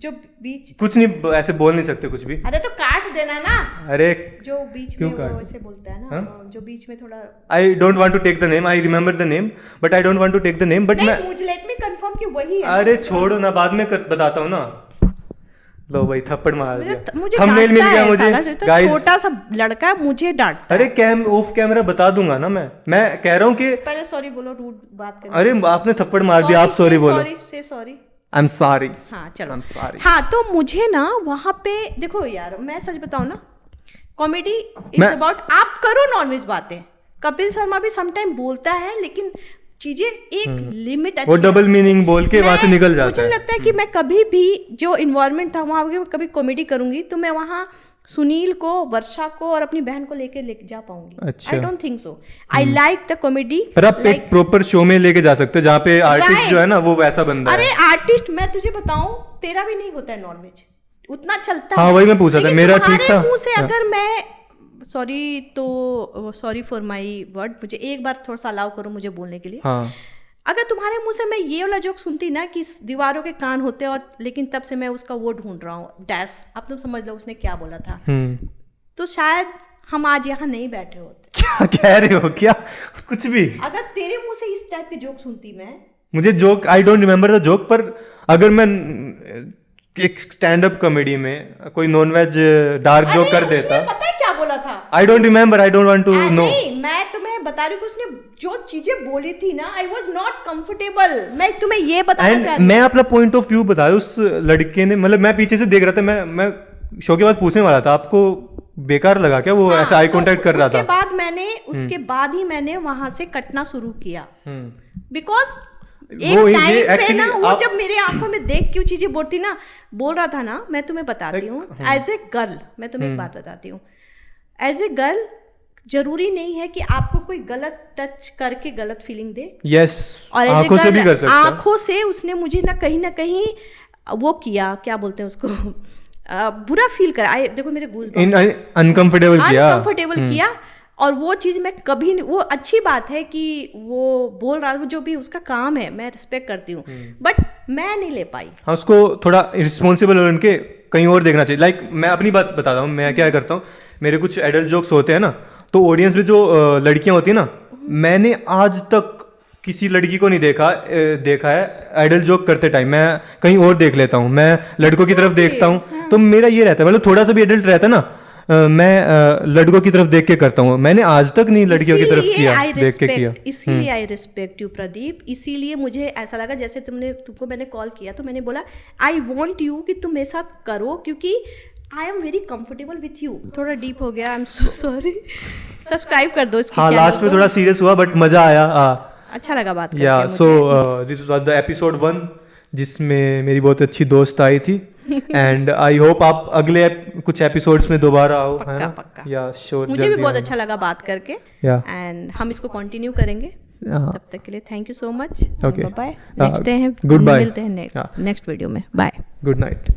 जो बीच
कुछ नहीं, ऐसे बोल नहीं सकते कुछ भी।
अरे तो काट देना ना।
अरे
जो बीच में वो ऐसे बोलता है ना, जो बीच में थोड़ा,
I don't want to take the name, I remember the name but I don't want to take the name, but मैं
मुझे लेट मी कंफर्म कि वही है।
अरे छोड़ो ना, बाद में बताता हूँ ना। लो भाई थप्पड़ मार दिया,
मुझे
थंबनेल मिल गया मुझे।
गाइस, छोटा सा लड़का है, मुझे डांटता।
अरे ऑफ कैमरा बता दूंगा ना। मैं कह रहा हूँ कि
पहले सॉरी बोलो, रूड बात कर।
अरे आपने थप्पड़ मार दिया, आप सॉरी बोलो।
Sorry
I am sorry.
हाँ चलो,
आई एम सॉरी।
हाँ, तो मुझे ना वहाँ पे देखो यार, मैं सच बताऊँ ना, कॉमेडी इज अबाउट, आप करो नॉनवेज बातें। कपिल शर्मा भी समटाइम बोलता है, लेकिन चीजें एक लिमिट,
वो डबल मीनिंग बोल के वहां से निकल जाता है।
मुझे लगता है कि मैं कभी भी जो इन्वायरमेंट था वहाँ कभी कॉमेडी करूंगी तो मैं वहाँ सुनील को, वर्षा को और अपनी बहन को लेके जा पाऊंगी। I don't think so. I like the comedy.
पर आप एक प्रॉपर शो में लेके जा सकते हो जहाँ पे आर्टिस्ट जो है ना वो वैसा बंदा है।
अरे आर्टिस्ट, मैं तुझे बताऊं, तेरा भी नहीं होता है नॉनवेज, उतना चलता है।
हाँ वही मैं पूछा था, मेरा ठीक था।
मुंह से अगर मैं सॉरी फॉर माई वर्ड, मुझे एक बार थोड़ा सा अलाउ करो मुझे बोलने के लिए।
हाँ।
अगर तुम्हारे मुंह से मैं ये वाला जोक सुनती ना कि दीवारों के कान होते हैं, और लेकिन तब से मैं उसका वो ढूंढ रहा हूँ डैश, अब तुम समझ लो उसने क्या बोला था, तो शायद हम आज यहाँ नहीं बैठे होते।
क्या कह रहे हो? क्या कुछ भी?
अगर तेरे मुंह से इस टाइप के जोक सुनती मैं,
मुझे joke, I don't remember the joke, पर अगर मैं एक स्टैंड अप कॉमेडी में कोई नॉन वेज डार्क जोक कर देता।
पता है क्या बोला था?
I don't remember, I don't want to know.
नहीं, मैं तुम्हें बता रही हूँ, उसने जो चीजें बोली थी ना, आई वॉज नॉट कंफर्टेबल। मैं तुम्हें ये बताना चाहती हूँ।
मैं अपना पॉइंट ऑफ व्यू बता रहा हूँ। उस लड़के ने, मतलब मैं पीछे से देख रहा था, मैं शो के बाद पूछने वाला था, आपको बेकार लगा क्या वो ऐसा आई कांटेक्ट कर रहा था?
उसके बाद ही मैंने वहां से कटना शुरू किया, बिकॉज
वो
एक टाइम पे ना वो
आप...
जब मेरे आंखों में देख के वो चीजें बोल रहा था ना, मैं तुम्हें बताती हूँ एज ए गर्ल, मैं तुम्हें एक बात बताती हूँ, एज ए गर्ल जरूरी नहीं है कि आपको कोई गलत टच करके गलत फीलिंग दे।
यस,
और
आंखों से भी कर सकता है।
आंखों से उसने मुझे ना कहीं वो किया, क्या बोलते हैं उसको, बुरा फील करा। देखो मेरे अनकंफर्टेबल किया, और वो चीज़ मैं कभी नहीं, वो अच्छी बात है कि वो बोल रहा है, जो भी उसका काम है मैं रिस्पेक्ट करती हूँ, बट मैं नहीं ले पाई।
हाँ, उसको थोड़ा रिस्पॉन्सिबल होने के कहीं और देखना चाहिए। लाइक मैं अपनी बात बताता हूँ, मैं क्या करता हूँ, मेरे कुछ एडल्ट जोक्स होते हैं ना, तो ऑडियंस में जो लड़कियाँ होती है ना, मैंने आज तक किसी लड़की को नहीं देखा है एडल्ट जोक करते टाइम। मैं कहीं और देख लेता हूँ, मैं लड़कों की तरफ देखता हूँ। तो मेरा ये रहता है, मतलब थोड़ा सा भी एडल्ट रहता है ना, मैं लड़कों की तरफ देख के करता हूँ। मैंने आज तक नहीं लड़कियों की तरफ देख के किया।
इसीलिए आई रिस्पेक्ट यू प्रदीप। इसीलिए मुझे ऐसा लगा, जैसे तुमको मैंने कॉल किया तो मैंने बोला आई वॉन्ट यू कि तुम मेरे साथ करो, क्योंकि I am very comfortable with you. थोड़ा डीप हो गया, I am so sorry. Subscribe कर दो इसकी।
हाँ, लास्ट में थोड़ा सीरियस हुआ, बट मजा आया।
अच्छा लगा बात करके।
या so this was the episode 1 जिसमें मेरी बहुत अच्छी दोस्त आई थी। एंड आई होप आप अगले कुछ एपिसोड्स में दोबारा आओ।
पक्का।
या श्योर,
मुझे भी बहुत अच्छा लगा बात करके, एंड हम इसको कंटिन्यू करेंगे। तब तक के लिए thank you so much. Bye bye. Next day हैं,
गुड बाय,
मिलते हैं नेक्स्ट वीडियो में। Bye,
good night.